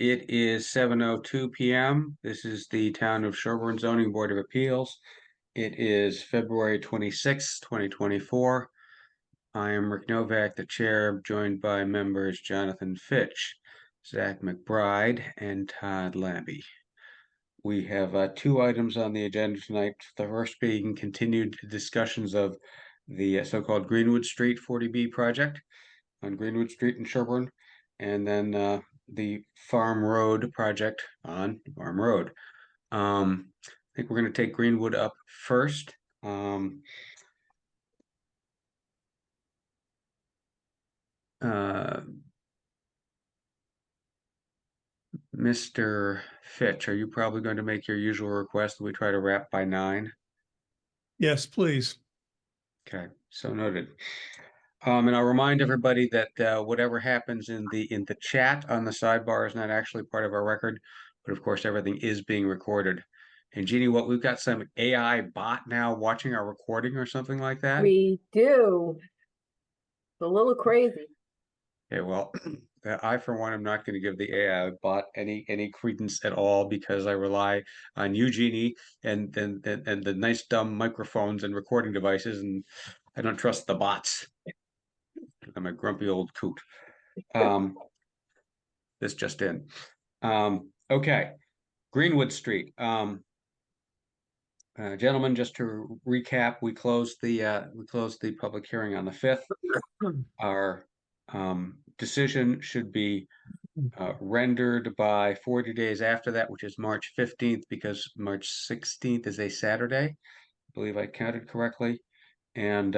It is 7:02 p.m. This is the Town of Sherborn Zoning Board of Appeals. It is February 26th, 2024. I am Rick Novak, the chair, joined by members Jonathan Fitch, Zach McBride, and Todd Labby. We have two items on the agenda tonight. The first being continued discussions of the so-called Greenwood Street 40B project on Greenwood Street in Sherborn, and then the Farm Road project on Farm Road. I think we're going to take Greenwood up first. Mr. Fitch, are you probably going to make your usual request that we try to wrap by 9? Yes, please. Okay, so noted. And I'll remind everybody that whatever happens in the chat on the sidebar is not actually part of our record, but of course everything is being recorded. And Jeannie, what we've got some AI bot now watching our recording or something like that? We do. It's a little crazy. Okay, well, I for one am not going to give the AI bot any credence at all because I rely on you, Jeannie, and the nice dumb microphones and recording devices, and I don't trust the bots. I'm a grumpy old coot. This just in. Okay, Greenwood Street. Gentlemen, just to recap, we closed the public hearing on the 5th. Our decision should be rendered by 40 days after that, which is March 15th, because March 16th is a Saturday. I believe I counted correctly. And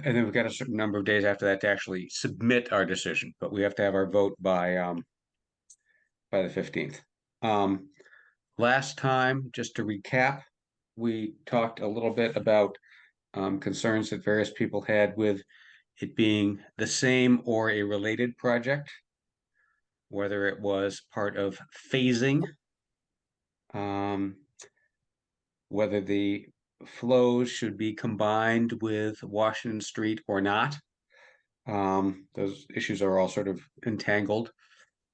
then we've got a certain number of days after that to actually submit our decision, but we have to have our vote by the 15th. Last time, just to recap, we talked a little bit about concerns that various people had with it being the same or a related project, whether it was part of phasing, whether the flows should be combined with Washington Street or not. Those issues are all sort of entangled.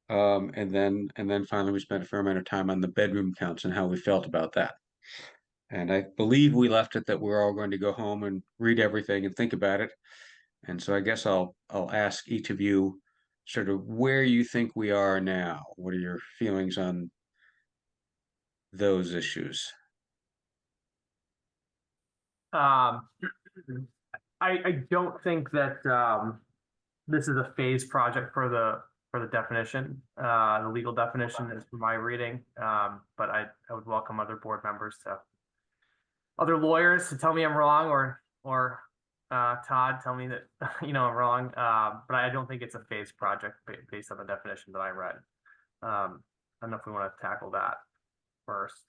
And then finally we spent a fair amount of time on the bedroom counts and how we felt about that. And I believe we left it that we're all going to go home and read everything and think about it. And so I guess I'll ask each of you sort of where you think we are now. What are your feelings on those issues? I don't think that this is a phase project for the definition. The legal definition is from my reading, but I would welcome other board members other lawyers to tell me I'm wrong, or Todd tell me that I'm wrong. But I don't think it's a phase project based on the definition that I read. I don't know if we want to tackle that first.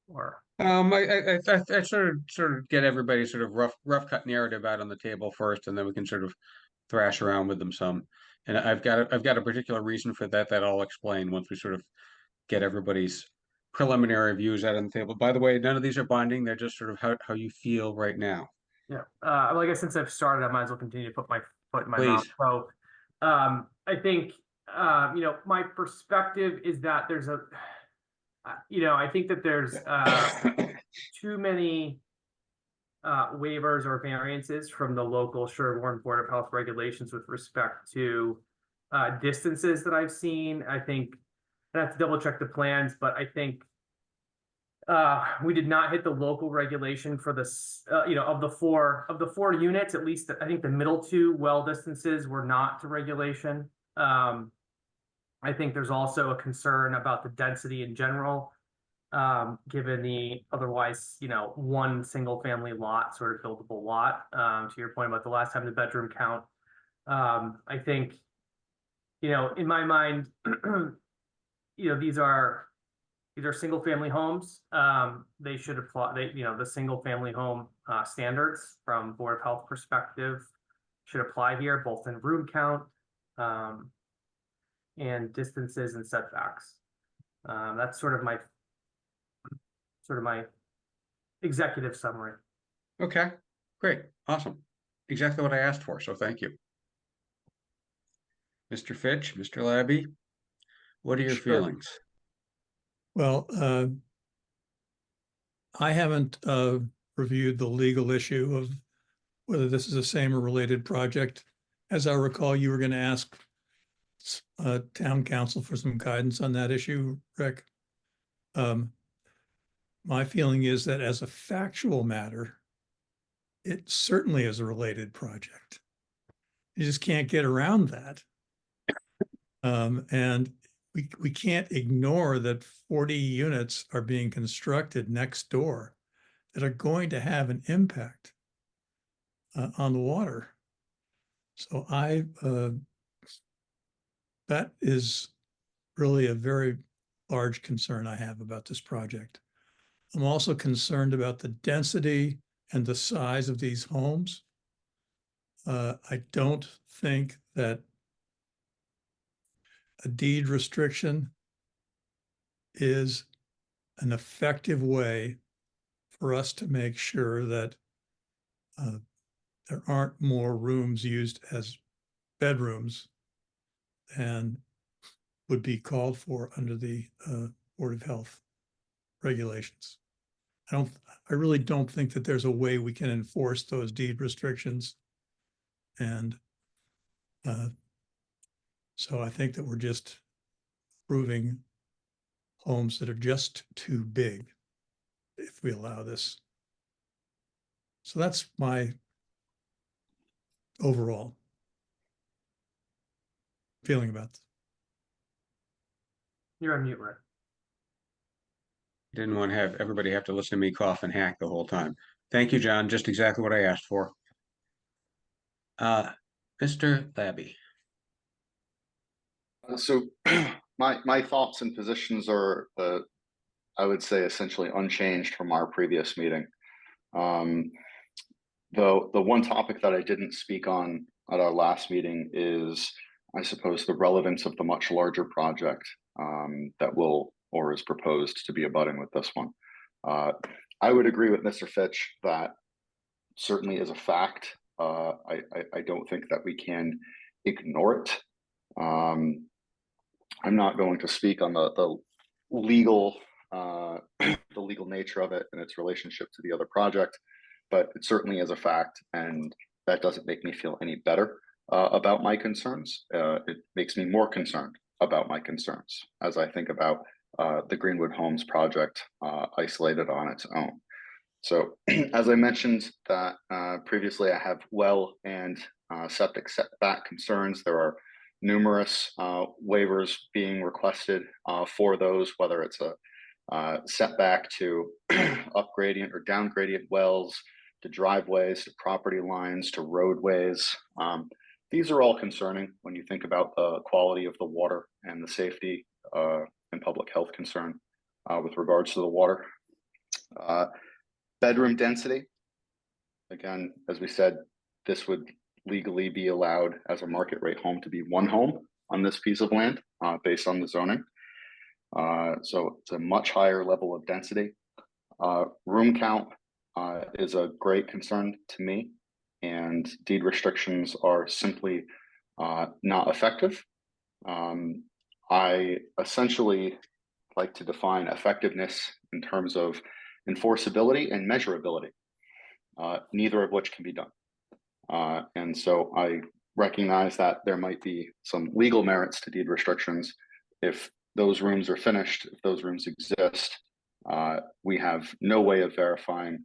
I sort of get everybody sort of rough cut narrative out on the table first, and then we can sort of thrash around with them some. And I've got a particular reason for that I'll explain once we sort of get everybody's preliminary views out on the table. By the way, none of these are binding; they're just sort of how you feel right now. Yeah. Well, I guess since I've started, I might as well continue to put my foot in my mouth. Please. So, I think my perspective is that there's I think that there's too many waivers or variances from the local Sherborn Board of Health regulations with respect to distances that I've seen. I think I have to double check the plans, but I think we did not hit the local regulation for this. Of the four units, at least I think the middle two well distances were not to regulation. I think there's also a concern about the density in general, given the otherwise, one single family lot, sort of buildable lot. To your point about the last time the bedroom count, I think, in my mind, these are single family homes. They should apply, the single family home standards from Board of Health perspective should apply here, both in room count, and distances and setbacks. That's sort of my executive summary. Okay, great, awesome, exactly what I asked for. So thank you, Mr. Fitch, Mr. Labby, what are your Sure. feelings? Well, I haven't reviewed the legal issue of whether this is the same or related project. As I recall, you were going to ask town council for some guidance on that issue, Rick. My feeling is that as a factual matter, it certainly is a related project. You just can't get around that. And we can't ignore that 40 units are being constructed next door that are going to have an impact on the water. So that is really a very large concern I have about this project. I'm also concerned about the density and the size of these homes. I don't think that a deed restriction is an effective way for us to make sure that there aren't more rooms used as bedrooms than would be called for under the Board of Health regulations. I really don't think that there's a way we can enforce those deed restrictions. And so I think that we're just approving homes that are just too big if we allow this. So that's my overall feeling about this. You're on mute, Rick. Didn't want to have everybody have to listen to me cough and hack the whole time. Thank you, John. Just exactly what I asked for. Mr. Labby. So my thoughts and positions are, I would say, essentially unchanged from our previous meeting. The one topic that I didn't speak on at our last meeting is, I suppose, the relevance of the much larger project that will or is proposed to be abutting with this one. I would agree with Mr. Fitch that certainly is a fact. I don't think that we can ignore it. I'm not going to speak on the legal the legal nature of it and its relationship to the other project, but it certainly is a fact, and that doesn't make me feel any better about my concerns. It makes me more concerned about my concerns as I think about the Greenwood Homes project isolated on its own. So as I mentioned that previously, I have well and septic setback concerns. There are numerous waivers being requested for those, whether it's a setback to up gradient or down gradient wells, to driveways, to property lines, to roadways. These are all concerning when you think about the quality of the water and the safety and public health concern with regards to the water. Bedroom density. Again, as we said, this would legally be allowed as a market rate home to be one home on this piece of land based on the zoning. So it's a much higher level of density. Room count is a great concern to me, and deed restrictions are simply not effective. I essentially like to define effectiveness in terms of enforceability and measurability, neither of which can be done. And so I recognize that there might be some legal merits to deed restrictions. If those rooms are finished, if those rooms exist, we have no way of verifying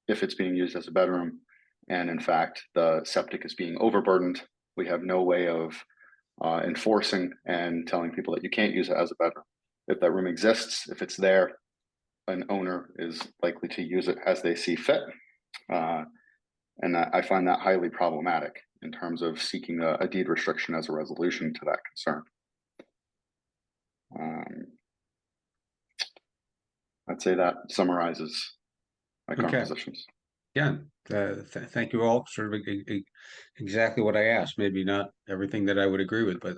if it's being used as a bedroom. And in fact, the septic is being overburdened. We have no way of enforcing and telling people that you can't use it as a bedroom. If that room exists, if it's there, an owner is likely to use it as they see fit. And I find that highly problematic in terms of seeking a deed restriction as a resolution to that concern. I'd say that summarizes my current positions. Yeah, thank you all. Sort of exactly what I asked. Maybe not everything that I would agree with, but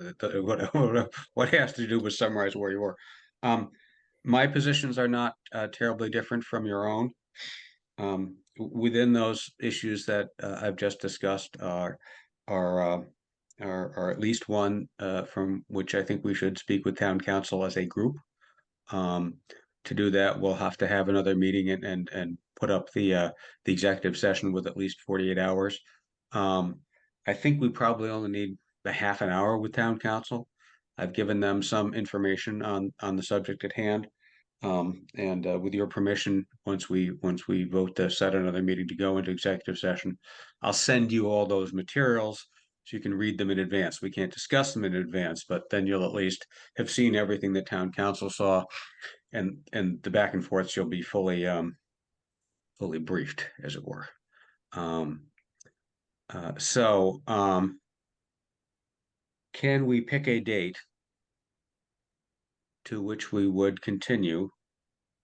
what has to do with summarize where you were. My positions are not terribly different from your own. Within those issues that I've just discussed are or at least one, from which I think we should speak with town council as a group. To do that, we'll have to have another meeting and put up the executive session with at least 48 hours. I think we probably only need a half an hour with town council. I've given them some information on the subject at hand. And with your permission, once we vote to set another meeting to go into executive session, I'll send you all those materials so you can read them in advance. We can't discuss them in advance, but then you'll at least have seen everything that town council saw, and the back and forths you'll be fully fully briefed, as it were. So can we pick a date to which we would continue?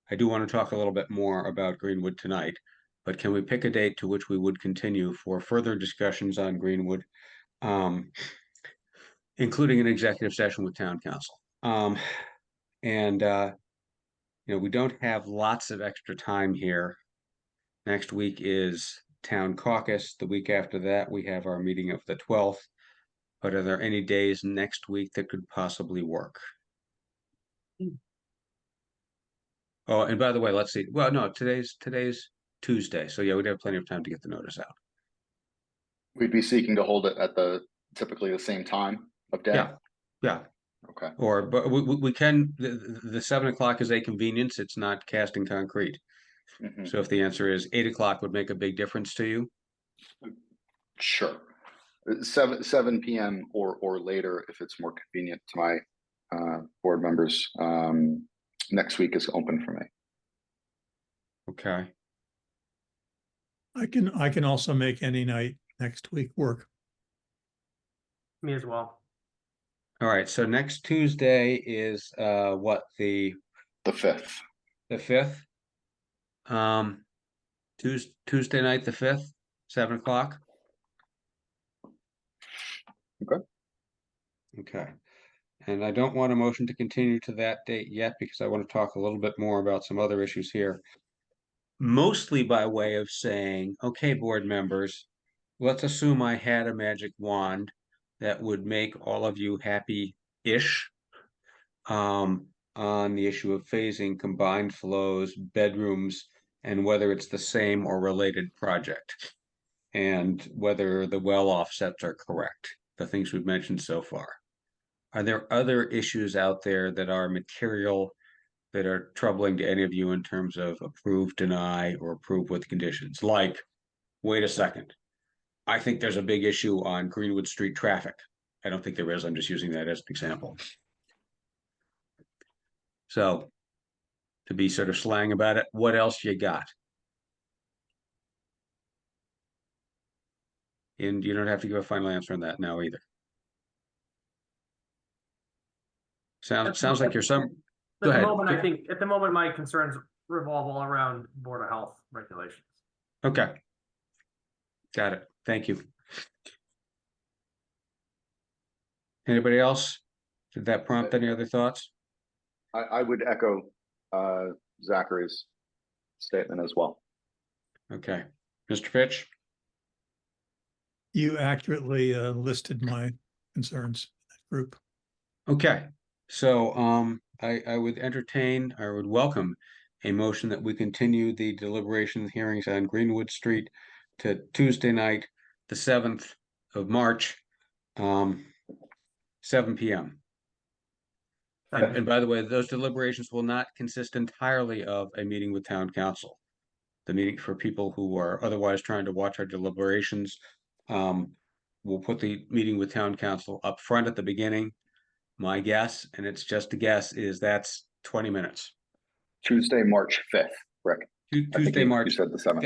I do want to talk a little bit more about Greenwood tonight, but can we pick a date to which we would continue for further discussions on Greenwood, including an executive session with town council? And we don't have lots of extra time here. Next week is town caucus. The week after that, we have our meeting of the 12th. But are there any days next week that could possibly work? Oh, and by the way, let's see. Well, no, today's Tuesday. So yeah, we'd have plenty of time to get the notice out. We'd be seeking to hold it at typically the same time of day. Yeah. Okay. Or, but we can, the 7 o'clock is a convenience. It's not cast in concrete. Mhm. So if the answer is 8 o'clock would make a big difference to you. Sure. 7 p.m. or later, if it's more convenient to my board members. Next week is open for me. Okay. I can also make any night next week work. Me as well. All right. So next Tuesday is what, the The 5th. 5th? Tuesday night, the 5th, 7 o'clock. Okay. Okay. And I don't want a motion to continue to that date yet, because I want to talk a little bit more about some other issues here. Mostly by way of saying, okay, board members, let's assume I had a magic wand that would make all of you happy-ish on the issue of phasing combined flows, bedrooms, and whether it's the same or related project, and whether the well offsets are correct, the things we've mentioned so far. Are there other issues out there that are material, that are troubling to any of you in terms of approve, deny, or approve with conditions? Like, wait a second, I think there's a big issue on Greenwood Street traffic. I don't think there is. I'm just using that as an example. So, to be sort of slang about it, what else you got? And you don't have to give a final answer on that now either. Sounds like you're some. Go At the ahead. moment, I think at the moment my concerns revolve all around Board of Health regulations. Okay. Got it. Thank you. Anybody else? Did that prompt any other thoughts? I would echo Zachary's statement as well. Okay. Mr. Fitch? You accurately listed my concerns in that group. Okay. So I would entertain, I would welcome a motion that we continue the deliberation hearings on Greenwood Street to Tuesday night, the 7th of March, 7 p.m. And by the way, those deliberations will not consist entirely of a meeting with town council. The meeting, for people who are otherwise trying to watch our deliberations, we'll put the meeting with town council up front at the beginning. My guess, and it's just a guess, is that's 20 minutes. Tuesday, March 5th, Rick. Tuesday, March you said the 7th.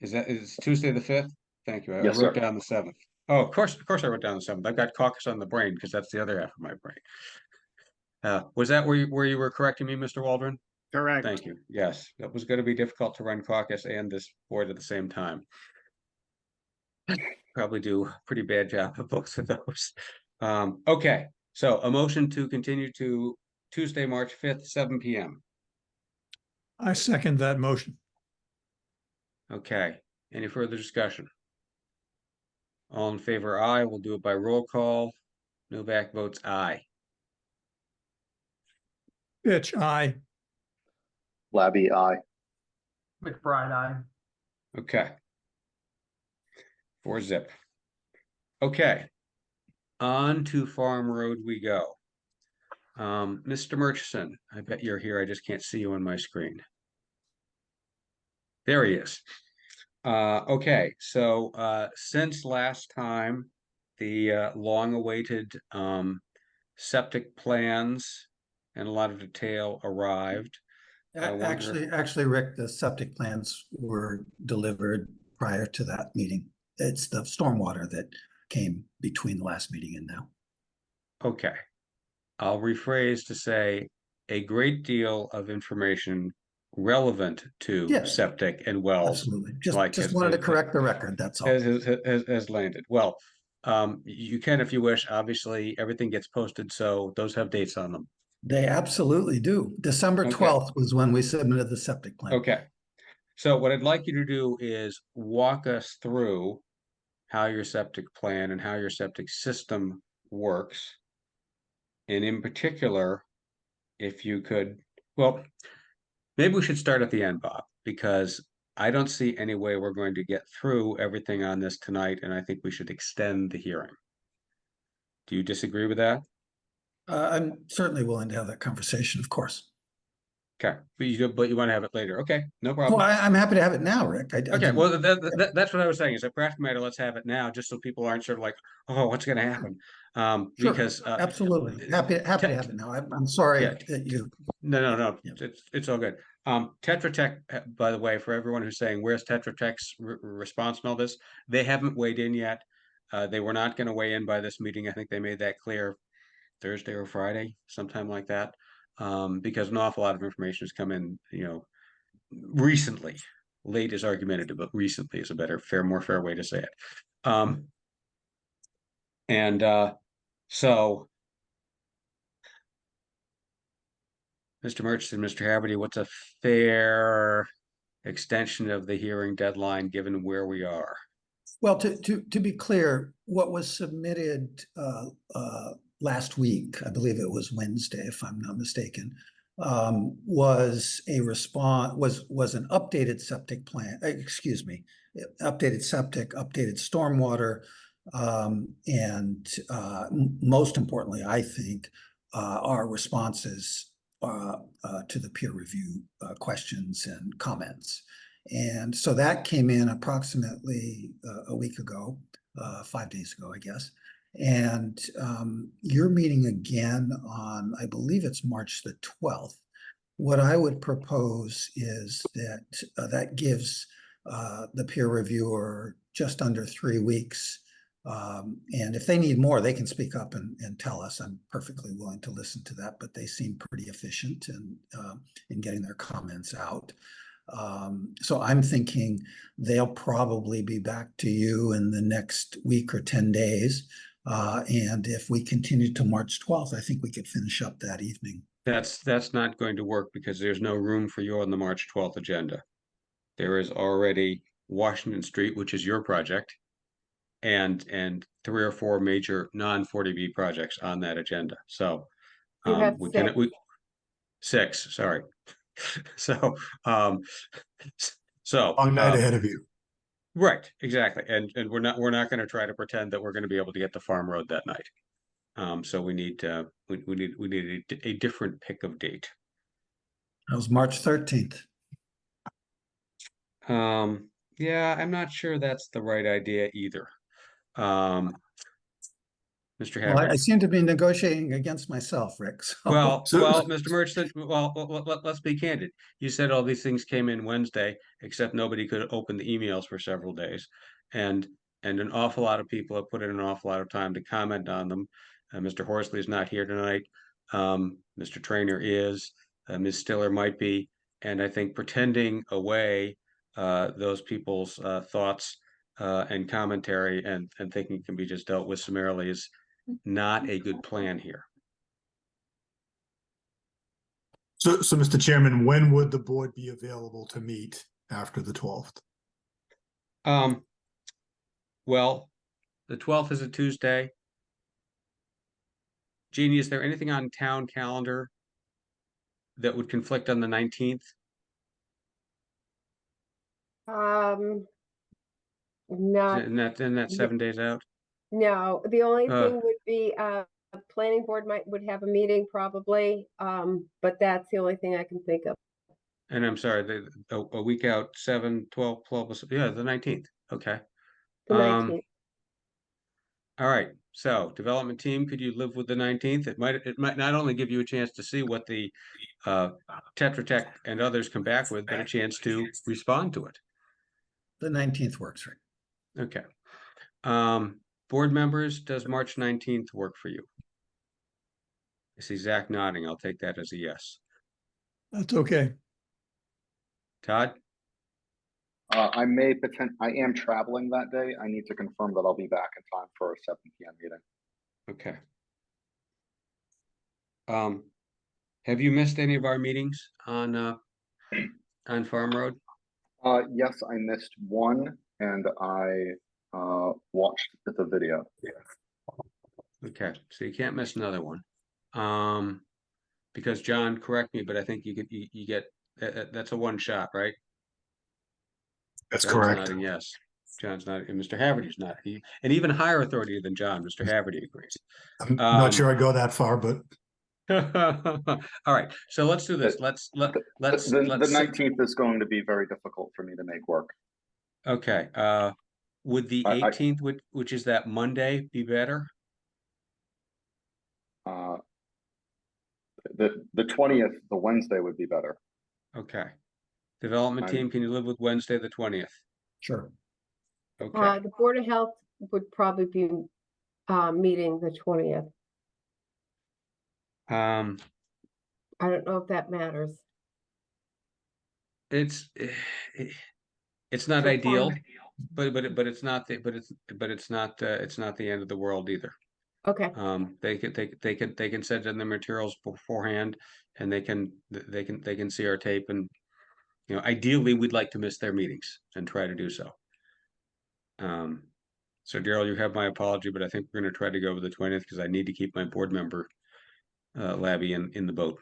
5th. Is Tuesday the 5th? Thank you. I Yes, wrote sir. down the 7th. Oh, of course I wrote down the 7th. I've got caucus on the brain because that's the other half of my brain. Was that where you were correcting me, Mr. Waldron? Correct. Thank you. Yes, that was going to be difficult to run caucus and this board at the same time. Probably do a pretty bad job of both of those. Okay, so a motion to continue to Tuesday, March 5th, 7 p.m. I second that motion. Okay, any further discussion? All in favor, aye. We'll do it by roll call. Novak votes aye. Pitch, aye. Labby, aye. McBride, aye. Okay. 4-0. Okay. On to Farm Road we go. Mr. Murchison, I bet you're here. I just can't see you on my screen. There he is. Okay, so since last time, the long-awaited septic plans and a lot of detail arrived. I wonder- Actually, Rick, the septic plans were delivered prior to that meeting. It's the stormwater that came between the last meeting and now. Okay, I'll rephrase to say a great deal of information relevant to Yes. septic and wells Absolutely. like Just wanted to correct the record, that's all. has landed. Well, you can if you wish. Obviously, everything gets posted, so those have dates on them. They absolutely do. December Okay. 12th was when we submitted the septic plan. Okay. So what I'd like you to do is walk us through how your septic plan and how your septic system works. And in particular, if you could, well, maybe we should start at the end, Bob, because I don't see any way we're going to get through everything on this tonight, and I think we should extend the hearing. Do you disagree with that? I'm certainly willing to have that conversation, of course. Okay, but you want to have it later. Okay, no Well, problem. I'm happy to have it now, Rick. I Okay, didn't- well, that's what I was saying. Is a practical matter, let's have it now, just so people aren't sort of like, oh, what's going to happen? Sure, Because absolutely. Happy to have it now. I'm sorry Yeah. that you, no, Yeah. it's all good. Tetra Tech, by the way, for everyone who's saying, where's Tetra Tech's response on all this? They haven't weighed in yet. They were not going to weigh in by this meeting. I think they made that clear Thursday or Friday, sometime like that. Because an awful lot of information has come in, recently. Late is argumentative, but recently is a more fair way to say it. So Mr. Murchison, Mr. Haverty, what's a fair extension of the hearing deadline given where we are? well, to be clear, what was submitted last week, I believe it was Wednesday, if I'm not mistaken, was a response, was an updated septic plan, excuse me, updated septic, updated stormwater, and most importantly, I think, our responses to the peer review questions and comments. And so that came in approximately a week ago, 5 days ago, I guess. And you're meeting again on, I believe it's March the 12th. What I would propose is that that gives the peer reviewer just under 3 weeks. And if they need more, they can speak up and tell us. I'm perfectly willing to listen to that, but they seem pretty efficient in getting their comments out. So I'm thinking they'll probably be back to you in the next week or 10 days. And if we continue to March 12th, I think we could finish up that evening. That's not going to work because there's no room for you on the March 12th agenda. There is already Washington Street, which is your project, and 3 or 4 major non-40B projects on that agenda. So You have we six. can 6, sorry. So Long night ahead of you. right, exactly. And we're not going to try to pretend that we're going to be able to get to Farm Road that night. So we need a different pick of date. That was March 13th. Yeah, I'm not sure that's the right idea either. Mr. Well, I Haverty. seem to be negotiating against myself, Rick. So. Well, So- Mr. Murchison, let's be candid. You said all these things came in Wednesday, except nobody could open the emails for several days. And an awful lot of people have put in an awful lot of time to comment on them. Mr. Horsley is not here tonight. Mr. Trainer is, Ms. Stiller might be. And I think pretending away those people's thoughts and commentary and thinking can be just dealt with summarily is not a good plan here. So, Mr. Chairman, when would the board be available to meet after the 12th? Well, The 12th is a Tuesday. Jeannie, is there anything on town calendar that would conflict on the 19th? Not, And that's 7 days out? no, the only Uh. thing would be, planning board would have a meeting probably, but that's the only thing I can think of. And I'm sorry, a week out, 7, 12, 12, yeah, the 19th. Okay. The 19th. All right. So development team, could you live with the 19th? It might not only give you a chance to see what the Tetra Tech and others come back with, but a chance to respond to it. The 19th works, right? Okay. Board members, does March 19th work for you? I see Zach nodding. I'll take that as a yes. That's okay. Todd? I am traveling that day. I need to confirm that I'll be back in time for a 7 p.m. meeting. Okay. Have you missed any of our meetings on Farm Road? Yes, I missed one, and I watched the video. Okay, so you can't miss another one. Because John, correct me, but I think you get that's a one shot, right? That's John's correct. nodding yes. John's not, and Mr. Haverty's not. And even higher authority than John, Mr. Haverty agrees. I'm not sure I go that far, but All right, so let's do this. Let's The 19th is going to be very difficult for me to make work. Okay, would the 18th, which is that Monday, be better? The 20th, the Wednesday would be better. Okay. Development team, can you live with Wednesday, the 20th? Sure. Okay, The Board of Health would probably be, meeting the 20th. I don't know if that matters. it's not For ideal, farm. but it's not it's not the end of the world either. Okay, They can send in the materials beforehand, and they can see our tape, and ideally we'd like to miss their meetings and try to do so. So Daryl, you have my apology, but I think we're going to try to go with the 20th because I need to keep my board member Labby in the boat.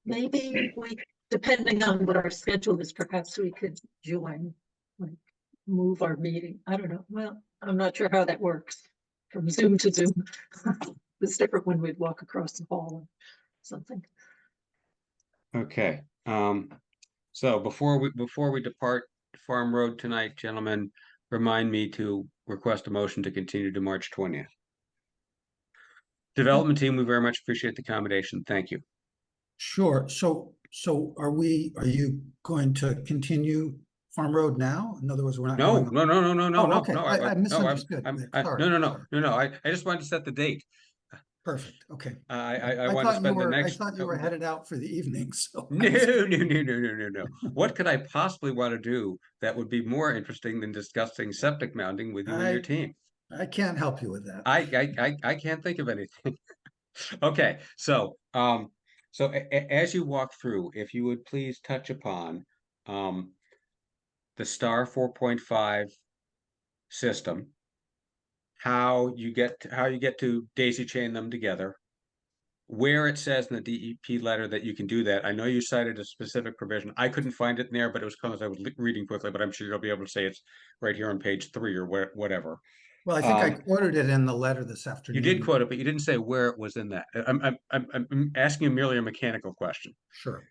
Maybe depending on what our schedule is, perhaps we could join, like move our meeting. I don't know. Well, I'm not sure how that works from Zoom to Zoom. It's different when we'd walk across the hall or something. Okay. So before we depart Farm Road tonight, gentlemen, remind me to request a motion to continue to March 20th. Development team, we very much appreciate the accommodation. Thank you. Sure. So are you going to continue Farm Road now? In other words, we're not No, going. no. Okay. I misunderstood. Sorry. No. I just wanted to set the date. Perfect. Okay. I want to spend the next. I thought you were headed out for the evening, so. No. What could I possibly want to do that would be more interesting than discussing septic mounting with you and your team? I can't help you with that. I can't think of anything. Okay, so as you walk through, if you would please touch upon the Star 4.5 system, how you get to daisy chain them together, where it says in the DEP letter that you can do that. I know you cited a specific provision. I couldn't find it in there, but it was because I was reading quickly, but I'm sure you'll be able to say it's right here on page 3 or whatever. Well, I think I quoted it in the letter this afternoon. You did quote it, but you didn't say where it was in that. I'm asking you merely a mechanical question. Sure.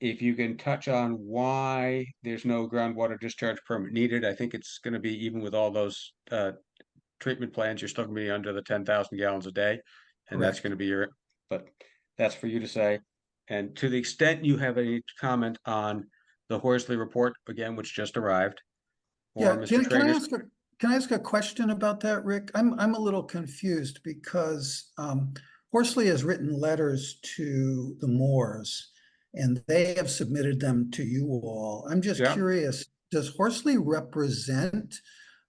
If you can touch on why there's no groundwater discharge permit needed, I think it's going to be, even with all those treatment plans, you're still going to be under the 10,000 gallons a day, and that's going to be but that's for you to say. And to the extent you have any comment on the Horsley report, again, which just arrived, or Yeah, Mr. can I ask a question about that, Rick? I'm a little confused because Horsley has written letters to the Moores and they have submitted them to you all. I'm just curious, does Horsley represent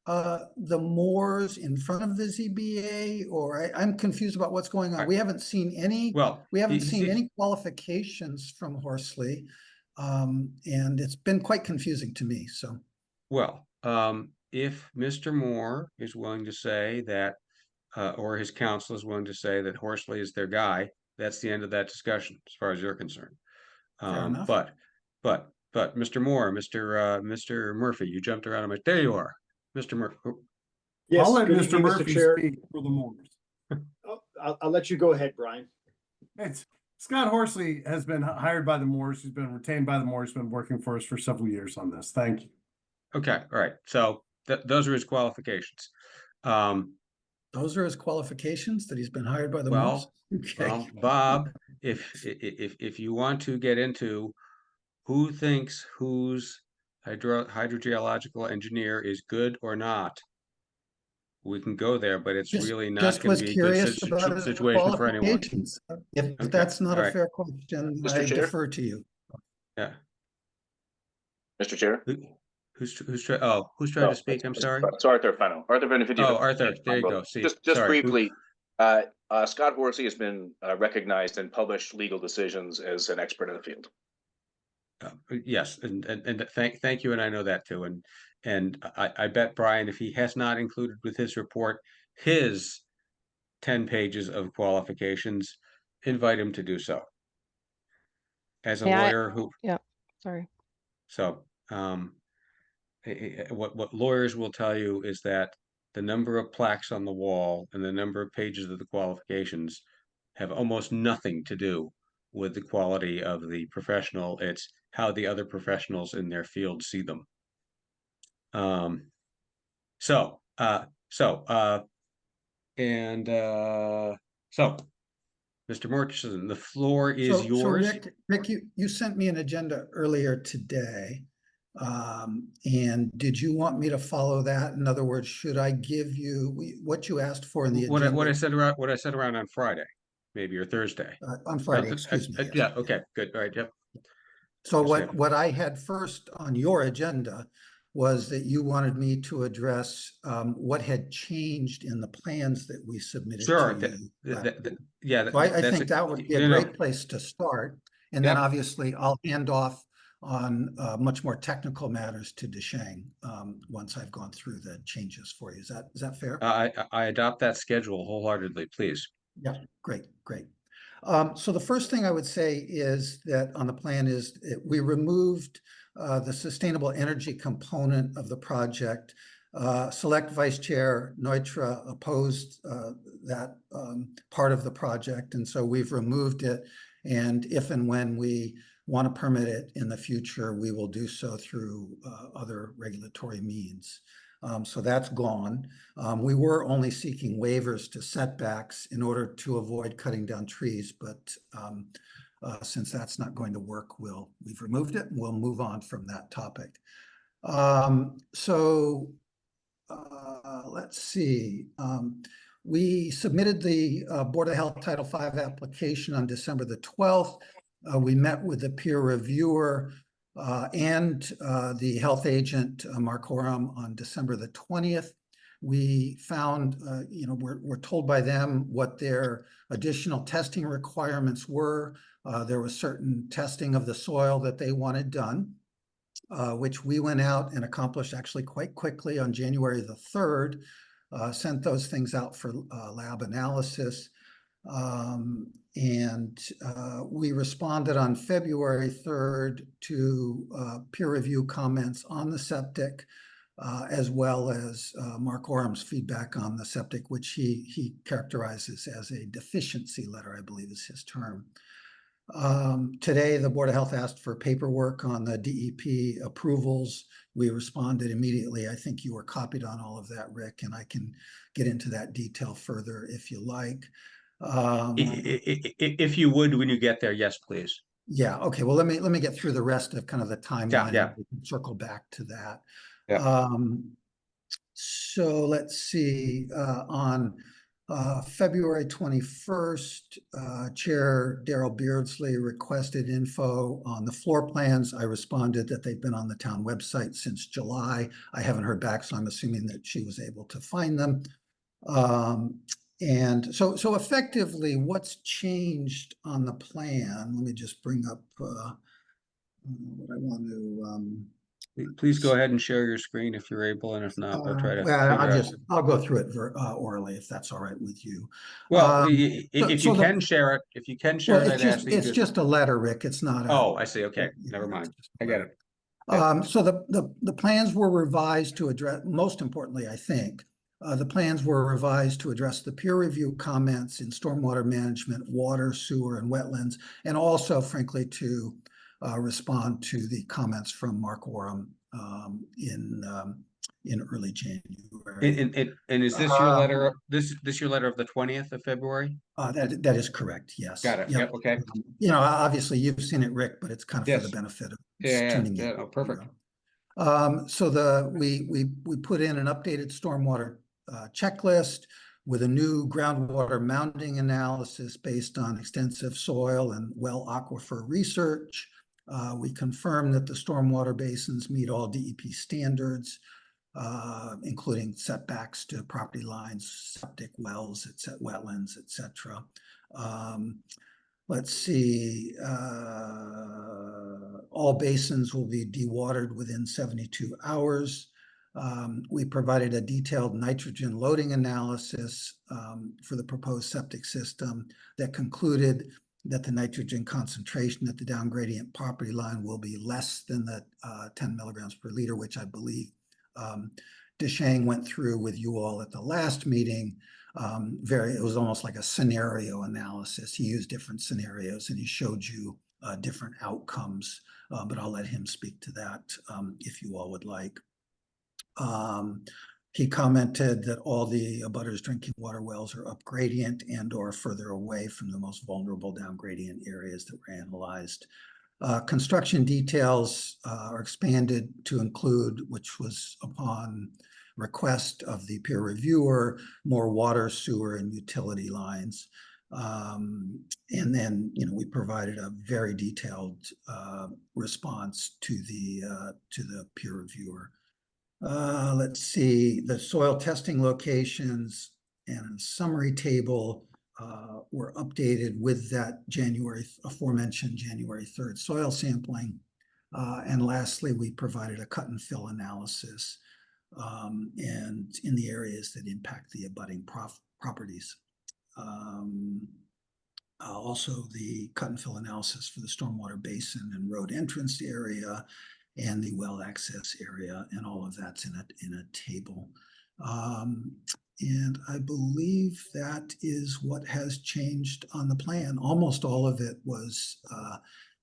the Moores in front of the ZBA, or I'm confused about what's going on. We haven't seen any. Well, we haven't seen any qualifications from Horsley, and it's been quite confusing to me. So. Well, if Mr. Moore is willing to say that, or his counsel is willing to say that Horsley is their guy, that's the end of that discussion, as far as you're concerned. Fair enough. But Mr. Moore, Mr. Murphy, you jumped around. There you are, Mr. Murphy. Yes, I'll let good Mr. evening, Murphy Chair. speak for the Moores. Oh, I'll let you go ahead, Brian. It's Scott Horsley has been hired by the Moores. He's been retained by the Moores, been working for us for several years on this. Thank you. Okay, all right. So those are his qualifications. Those are his qualifications, that he's been hired by the Moores? Well, Okay. Bob, if you want to get into who thinks whose hydrogeological engineer is good or not, we can go there, but it's really not Just going was to be a good curious about his situation for anyone. qualifications. If Okay, that's not all a right. fair question, Mr. I Chair? defer to you. Yeah. Mr. Chair? Who's trying No, to speak? I'm sorry. It's Arthur Fennel. Arthur Fennel, 50. Oh, Arthur, there you go. See, Just sorry. briefly, Scott Horsley has been recognized in published legal decisions as an expert in the field. Yes, and thank you, and I know that too. And I bet Brian, if he has not included with his report his 10 pages of qualifications, invite him to do so. As a lawyer who, Sorry. so what lawyers will tell you is that the number of plaques on the wall and the number of pages of the qualifications have almost nothing to do with the quality of the professional. It's how the other professionals in their field see them. So, Mr. Murchison, the floor is So yours. Rick, you sent me an agenda earlier today. And did you want me to follow that? In other words, should I give you what you asked for in the agenda? What I said around on Friday, maybe, or Thursday. On Friday, excuse me. Yes. Yeah, okay, good, all right, yep. So Yes, what I had first on your agenda was that you wanted me to address what had changed in the plans that we submitted Sure, to you. yeah. So I think that would be a great place to start. And then Yep. obviously I'll hand off on much more technical matters to Deshang once I've gone through the changes for you. Is that fair? I adopt that schedule wholeheartedly, please. Yeah, great. So the first thing I would say is that on the plan is we removed the sustainable energy component of the project. Select Vice Chair Neutra opposed that part of the project, and so we've removed it. And if and when we want to permit it in the future, we will do so through other regulatory means. So that's gone. We were only seeking waivers to setbacks in order to avoid cutting down trees, but since that's not going to work, we've removed it and we'll move on from that topic. Let's see. We submitted the Board of Health Title V application on December the 12th. We met with the peer reviewer and the health agent, Mark Oram, on December the 20th. We found, we're told by them what their additional testing requirements were. There was certain testing of the soil that they wanted done, which we went out and accomplished actually quite quickly on January the 3rd, sent those things out for lab analysis. We responded on February 3rd to peer review comments on the septic, as well as Mark Oram's feedback on the septic, which he characterizes as a deficiency letter, I believe is his term. Today, the Board of Health asked for paperwork on the DEP approvals. We responded immediately. I think you were copied on all of that, Rick, and I can get into that detail further if you like. If you would, when you get there, yes, please. Yeah. Okay. Well, let me get through the rest of kind of the timeline. Yeah. We can circle back to that. Yeah. So let's see. On February 21st, Chair Daryl Beardsley requested info on the floor plans. I responded that they've been on the town website since July. I haven't heard back, so I'm assuming that she was able to find them. And so effectively, what's changed on the plan? Let me just bring up what I want to Please go ahead and share your screen if you're able, and if not, we'll try to Well, figure out. I'll go through it orally if that's all right with you. Well, if so you the- can share it, Well, I'd ask that you it's just a letter, Rick. It's not a. Oh, I see. Okay, you never know, mind. it's just a I get it. So the plans were revised to address, most importantly, I think, the plans were revised to address the peer review comments in stormwater management, water, sewer, and wetlands, and also, frankly, to respond to the comments from Mark Warham in early January. And is this your letter? This your letter of the 20th of February? That is correct. Yes. Got it. Yep. Yep. Okay. Obviously you've seen it, Rick, but it's kind of for the Yes. benefit of Yeah. tuning Yeah. in. Oh, perfect. So we put in an updated stormwater checklist with a new groundwater mounting analysis based on extensive soil and well aquifer research. We confirmed that the stormwater basins meet all DEP standards, including setbacks to property lines, septic wells, wetlands, etc. Let's see, all basins will be dewatered within 72 hours. We provided a detailed nitrogen loading analysis for the proposed septic system that concluded that the nitrogen concentration at the down gradient property line will be less than the 10 milligrams per liter, which I believe Deshang went through with you all at the last meeting. It was almost like a scenario analysis. He used different scenarios and he showed you different outcomes, but I'll let him speak to that if you all would like. He commented that all the abutters drinking water wells are up gradient and or further away from the most vulnerable down gradient areas that were analyzed. Construction details are expanded to include, which was upon request of the peer reviewer, more water, sewer, and utility lines. And then, we provided a very detailed response to the peer reviewer. Let's see, the soil testing locations and a summary table were updated with that aforementioned January 3rd soil sampling. And lastly, we provided a cut and fill analysis and in the areas that impact the abutting properties. Also, the cut and fill analysis for the stormwater basin and road entrance area and the well access area, and all of that's in a table. And I believe that is what has changed on the plan. Almost all of it was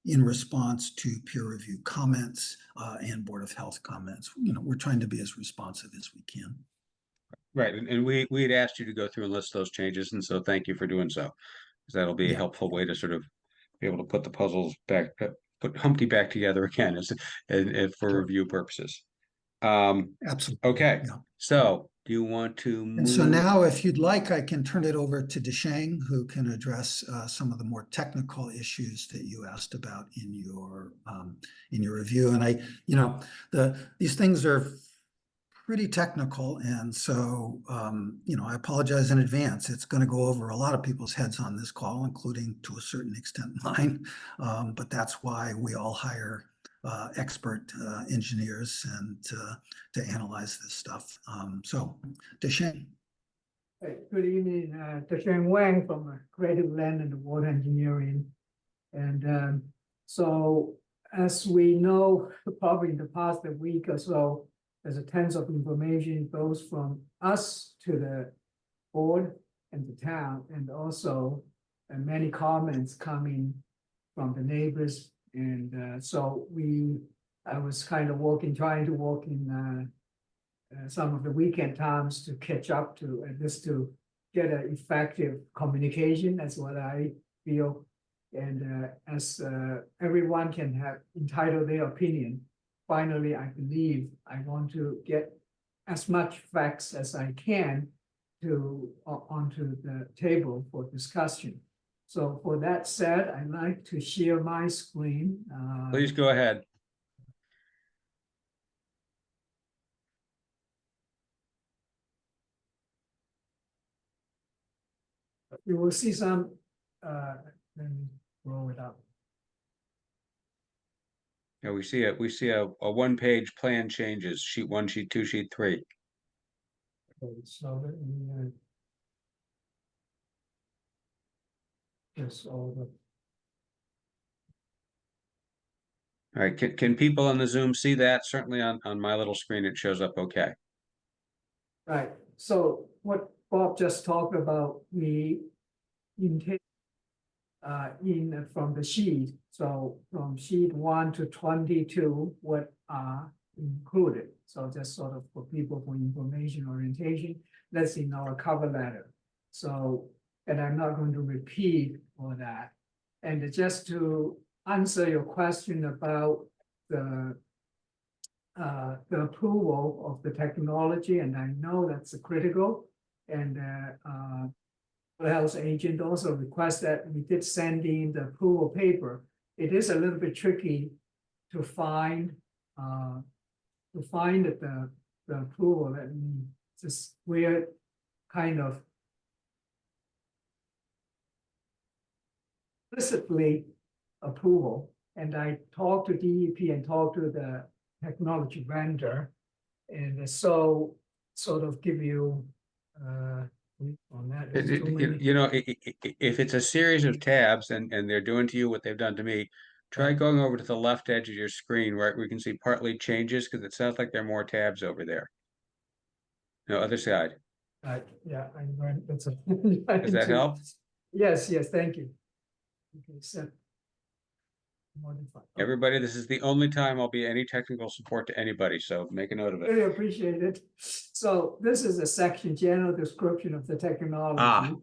in response to peer review comments and Board of Health comments. We're trying to be as responsive as we can. Right, and we had asked you to go through and list those changes, and so thank you for doing so, because that'll be a helpful way to sort of be able to put the puzzles back, put Humpty back together again, and for review purposes. Absolutely. Okay, Yeah. so do you want to move? And so now, if you'd like, I can turn it over to Deshang, who can address some of the more technical issues that you asked about in your review. And these things are pretty technical, and so I apologize in advance. It's going to go over a lot of people's heads on this call, including to a certain extent mine. But that's why we all hire expert engineers and to analyze this stuff. So, Deshang. Good evening, Deshang Wang from Creative Land and Water Engineering. And so, as we know, probably in the past week or so, there's a tons of information goes from us to the board and the town, and also many comments coming from the neighbors. And so I was kind of trying to walk in some of the weekend times to catch up to, and just to get an effective communication. That's what I feel. And as everyone can have entitled their opinion, finally, I believe I want to get as much facts as I can onto the table for discussion. So for that said, I'd like to share my screen. Please go ahead. You will see some, let me roll it up. Yeah, we see a one-page plan changes, sheet 1, sheet 2, sheet 3. Okay, so let me, just all the. All right, can people on the Zoom see that? Certainly on my little screen, it shows up okay. Right, so what Bob just talked about, we intake in from the sheet, so from sheet 1 to 22, what are included. So just sort of for people for information orientation, that's in our cover letter. So, and I'm not going to repeat all that. And just to answer your question about the approval of the technology, and I know that's critical. And the health agent also requested that we did send in the approval paper. It is a little bit tricky to find the approval that we just we're kind of explicitly approval. And I talked to DEP and talked to the technology vendor, and so sort of give you on that. There's too many. You know, if it's a series of tabs and they're doing to you what they've done to me, try going over to the left edge of your screen, right, where you can see partly changes, because it sounds like there are more tabs over there. No, other side. Yeah, I'm going, that's a. Does that help? Yes, thank you. Okay, so. Modify. Everybody, this is the only time I'll be any technical support to anybody, so make a note of it. Really appreciate it. So this is a section, general description of the technology.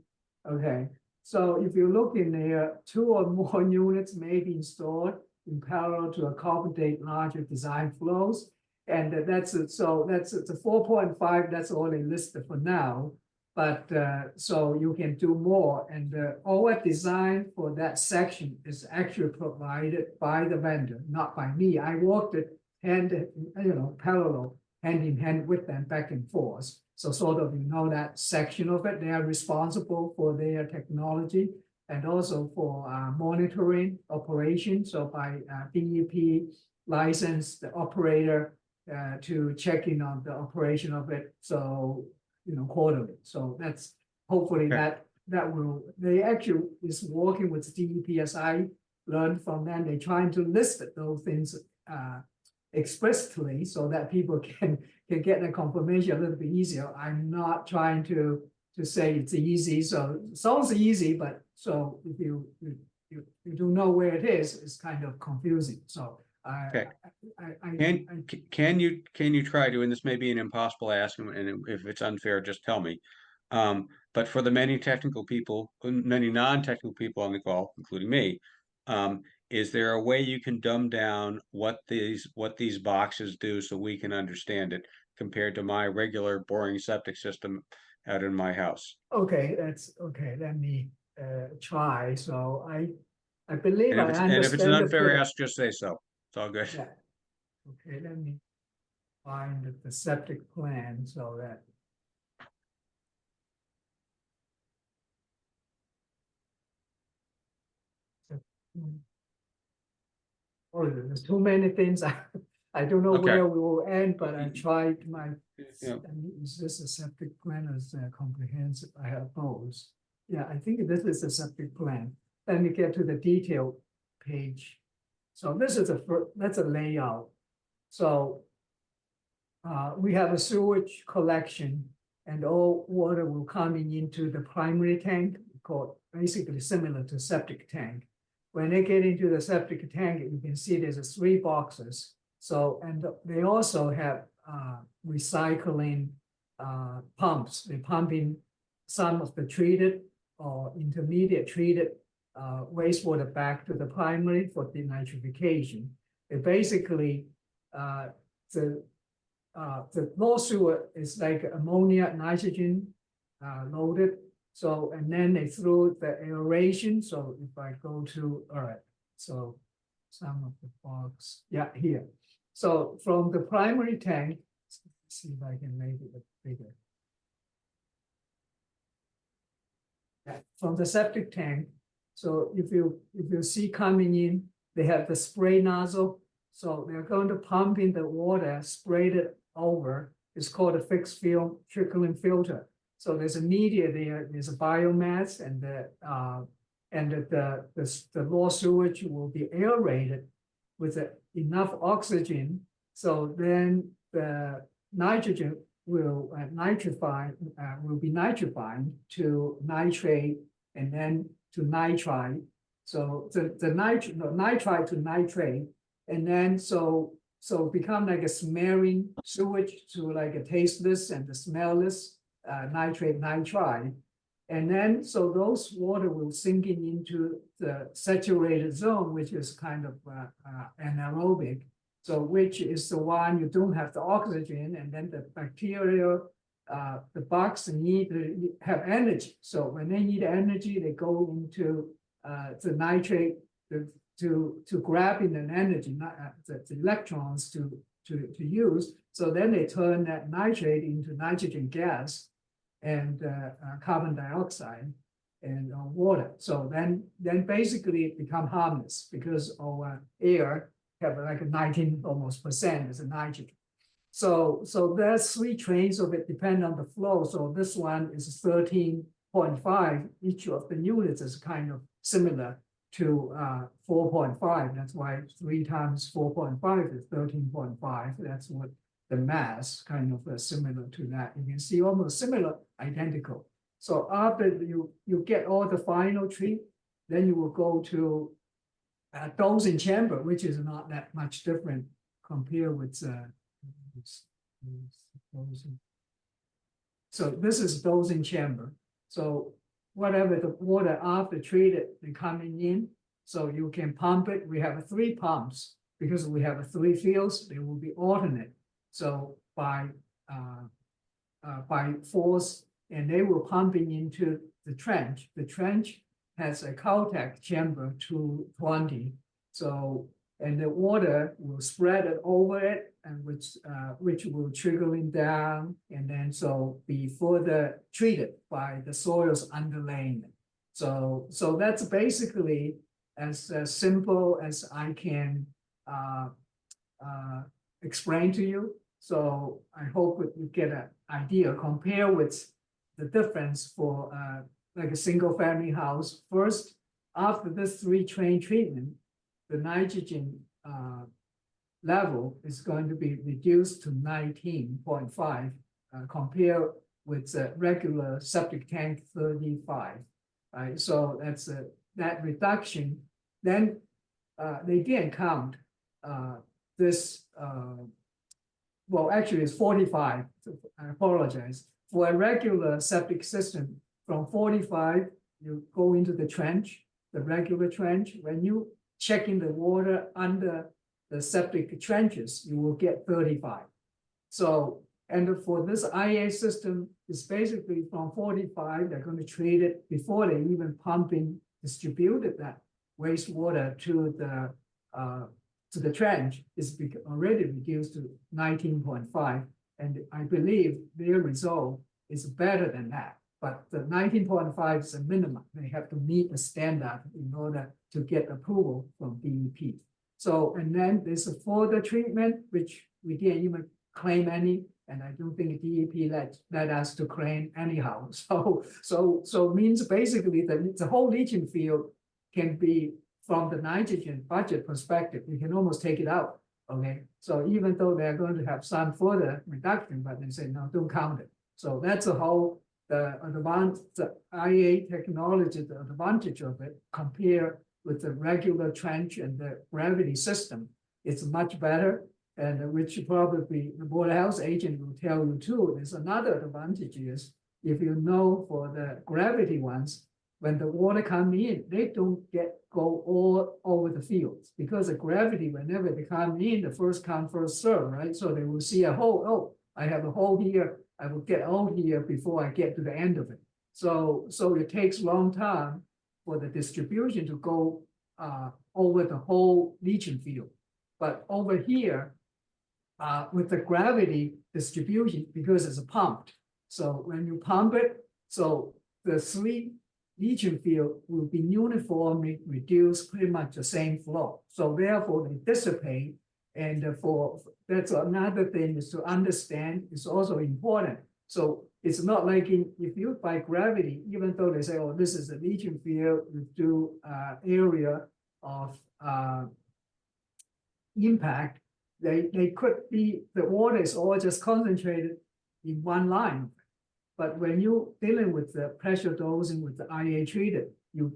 Okay, so if you look in there, 2 or more units may be installed in parallel to accommodate larger design flows. And that's it. So that's it's a 4.5. That's all they listed for now. But so you can do more. And our design for that section is actually provided by the vendor, not by me. I worked it parallel, hand in hand with them back and forth. So sort of, that section of it, they are responsible for their technology and also for monitoring operation. So by DEP license the operator to check in on the operation of it. So, quarterly. So that's hopefully that will, they actually is working with DEP as I learned from them. They're trying to list those things explicitly so that people can get the confirmation a little bit easier. I'm not trying to say it's easy. So it sounds easy, but so if you don't know where it is, it's kind of confusing. So Can you try to, and this may be an impossible ask, and if it's unfair, just tell me. But for the many non-technical people on the call, including me, is there a way you can dumb down what these boxes do so we can understand it compared to my regular boring septic system out in my house? Okay, that's okay. Let me try. So I believe I understand. And if it's an unfair ask, just say so. It's all good. Yeah. Okay, let me find the septic plan so that. Oh, there's too many things. I don't know where we will end, but I tried my. Is this a septic plan or is it comprehensive? I have both. Yeah, I think this is a septic plan. Then we get to the detail page. So this is that's a layout. So we have a sewage collection and all water will coming into the primary tank, called basically similar to septic tank. When they get into the septic tank, you can see there's 3 boxes. So, and they also have recycling pumps. They pump in some of the treated or intermediate treated wastewater back to the primary for denitrification. It basically, the raw sewer is like ammonia, nitrogen loaded. So, and then they throw the aeration. So if I go to, all right, so some of the box, yeah, here. So from the primary tank, let's see if I can make it bigger. Yeah, from the septic tank. So if you see coming in, they have the spray nozzle So they're going to pump in the water, sprayed it over. It's called a fixed film trickling filter. So there's a media there, there's a biomass, and the raw sewage will be aerated with enough oxygen. So then the nitrogen will be nitrified to nitrate and then to nitrite. So the nitrite to nitrate, and then so become like a smearing sewage to like a tasteless and the smellless nitrate nitrite. And then so those water will sink into the saturated zone, which is kind of anaerobic. So which is the one you don't have the oxygen, and then the bacteria, the bugs need to have energy. So when they need energy, they go into the nitrate to grab in an energy, the electrons to use. So then they turn that nitrate into nitrogen gas and carbon dioxide and water. So then basically it become harmless because our air have like a 19 almost % as a nitrogen. So there's 3 trains of it depend on the flow. So this one is 13.5. Each of the units is kind of similar to 4.5. That's why 3 times 4.5 is 13.5. That's what the mass kind of similar to that. You can see almost similar, identical. So after you get all the final treat, then you will go to dosing chamber, which is not that much different compared with so this is dosing chamber. So whatever the water after treated, they coming in, so you can pump it. We have 3 pumps because we have 3 fields. They will be alternate. So by force, and they will pumping into the trench. The trench has a Caltech chamber 220. So, and the water will spread it over it, and which will trickling down, and then so be further treated by the soils underlaying it. So that's basically as simple as I can explain to you. So I hope you get an idea. Compare with the difference for like a single family house. First, after this 3 train treatment, the nitrogen level is going to be reduced to 19.5 compared with the regular septic tank 35. Right? So that's that reduction. Then they didn't count this. Well, actually, it's 45. I apologize. For a regular septic system, from 45, you go into the trench, the regular trench. When you check in the water under the septic trenches, you will get 35. So, and for this IA system, it's basically from 45, they're going to treat it before they even distributed that wastewater to the trench is already reduced to 19.5. And I believe their result is better than that. But the 19.5 is a minimum. They have to meet the standard in order to get approval from DEP. So, and then there's a further treatment, which we didn't even claim any, and I don't think DEP let us to claim anyhow. So means basically that the whole leaching field can be, from the nitrogen budget perspective, you can almost take it out. Okay, so even though they're going to have some further reduction, but they say no, don't count it. So that's a whole the IA technology, the advantage of it compared with the regular trench and the gravity system. It's much better, and which probably the Board of Health agent will tell you too. There's another advantage is if you know for the gravity ones, when the water come in, they don't go all over the fields because the gravity, whenever they come in, the first come, first serve, right? So they will see a hole. Oh, I have a hole here. I will get out here before I get to the end of it. So it takes a long time for the distribution to go over the whole leaching field. But over here, with the gravity distribution, because it's pumped. So when you pump it, so the 3 leaching field will be uniformly reduced, pretty much the same flow. So therefore they dissipate And that's another thing is to understand is also important. So it's not like if you by gravity, even though they say, oh, this is a leaching field, you do area of impact, they could be, the water is all just concentrated in one line. But when you dealing with the pressure dosing with the IA treated, you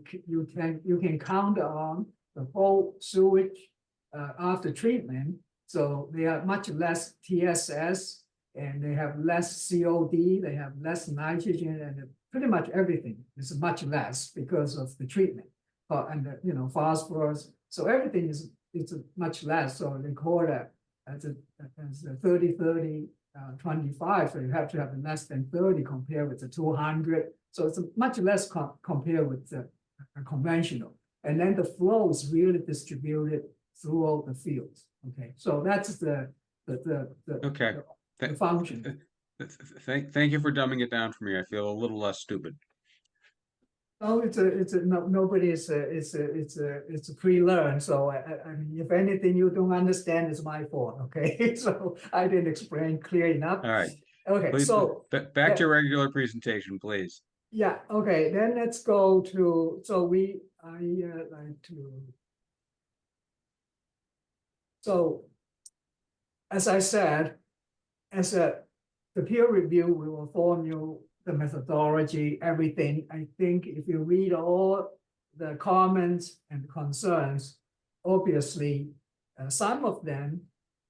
can count on the whole sewage after treatment. So they are much less TSS, and they have less COD, they have less nitrogen, and pretty much everything is much less because of the treatment. And the, phosphorus. So everything is much less. So they call that as a 30-30. 25, so you have to have less than 30 compared with the 200. So it's much less compared with the conventional. And then the flow is really distributed throughout the fields. Okay, so that's the function. Thank you for dumbing it down for me. I feel a little less stupid. Oh, nobody is it's a pre-learned. So I mean, if anything you don't understand, it's my fault. Okay, so I didn't explain clear enough. All right. Okay, Please, so back to regular presentation, please. yeah. Okay, then let's go to. So I like to. So, as I said, the peer review, we will form you the methodology, everything. I think if you read all the comments and concerns, obviously, some of them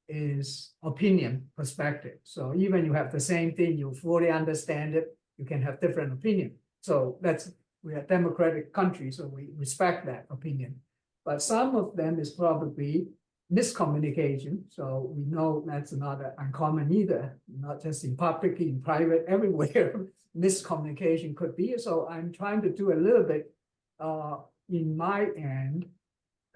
is opinion perspective. So even you have the same thing, you fully understand it, you can have different opinion. So we are a democratic country, so we respect that opinion. But some of them is probably miscommunication. So we know that's not uncommon either, not just in public, in private, everywhere. Miscommunication could be. So I'm trying to do a little bit in my end,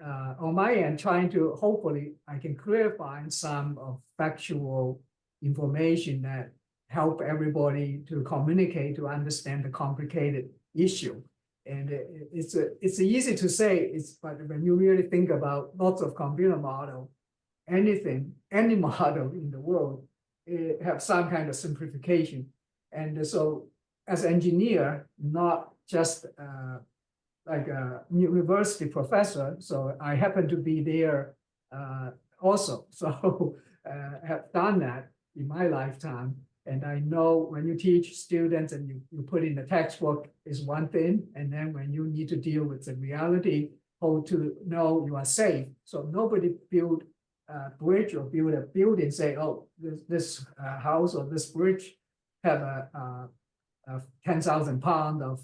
on my end, trying to hopefully I can clarify some of factual information that help everybody to communicate, to understand the complicated issue. And it's easy to say, but when you really think about lots of computer model, any model in the world, it have some kind of simplification. And so as an engineer, not just like a university professor, so I happen to be there also. So have done that in my lifetime. And I know when you teach students and you put in the textbook is one thing, and then when you need to deal with the reality, how to know you are safe. So nobody build a bridge or build a building, say, oh, this house or this bridge have a 10,000 pounds of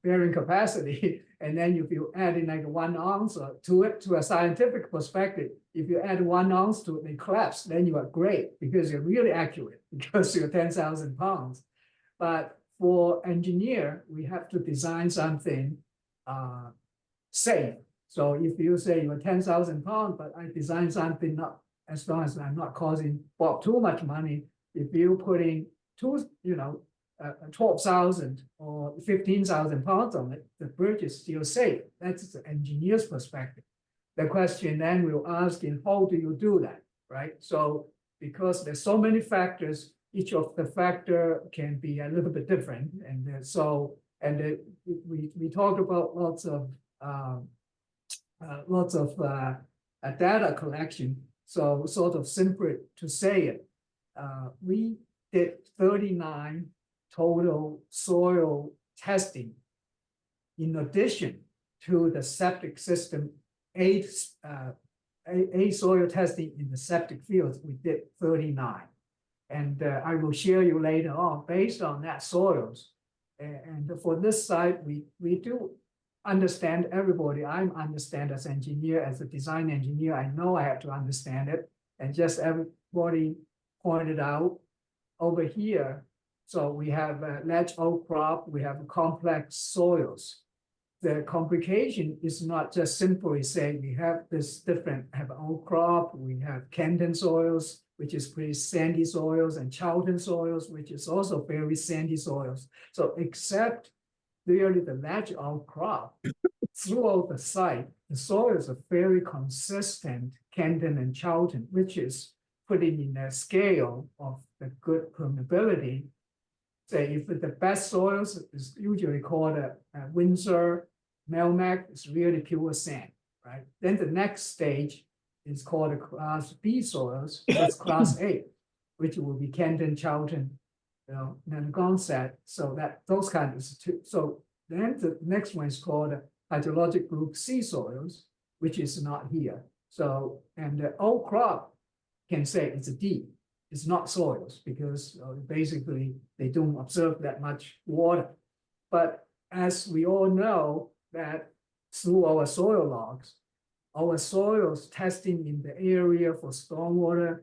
bearing capacity, and then if you add in like 1 ounce to it, to a scientific perspective, if you add 1 ounce to it, they collapse, then you are great because you're really accurate because you're 10,000 pounds. But for engineer, we have to design something safe. So if you say you're 10,000 pounds, but I design something not as long as I'm not causing Bob too much money, if you putting 12,000 or 15,000 pounds on it, the bridge is still safe. That's the engineer's perspective. The question then we'll ask is, how do you do that, right? So because there's so many factors, each of the factor can be a little bit different. And we talked about lots of data collection. So sort of simple to say it, we did 39 total soil testing. In addition to the septic system, eight soil testing in the septic fields, we did 39. And I will share you later on, based on that soils. And for this site, we do understand everybody. I understand as engineer, as a design engineer, I know I have to understand it. And just everybody pointed out over here, so we have a ledge outcrop, we have complex soils. The complication is not just simply saying we have this different, have outcrop, we have Canton soils, which is pretty sandy soils, and Charlton soils, which is also very sandy soils. So except really the ledge outcrop, throughout the site, the soils are very consistent Camden and Charlton, which is putting in a scale of the good permeability. Say if the best soils is usually called a Windsor, Melmac, it's really pure sand, right? Then the next stage is called a Class B soils, that's Class A, which will be Camden, Charlton, Narragansett. So that those kinds of two. So then the next one is called hydrologic group C soils, which is not here. So, and the old crop can say it's a D. It's not soils because basically they don't absorb that much water. But as we all know that through our soil logs, our soils testing in the area for stormwater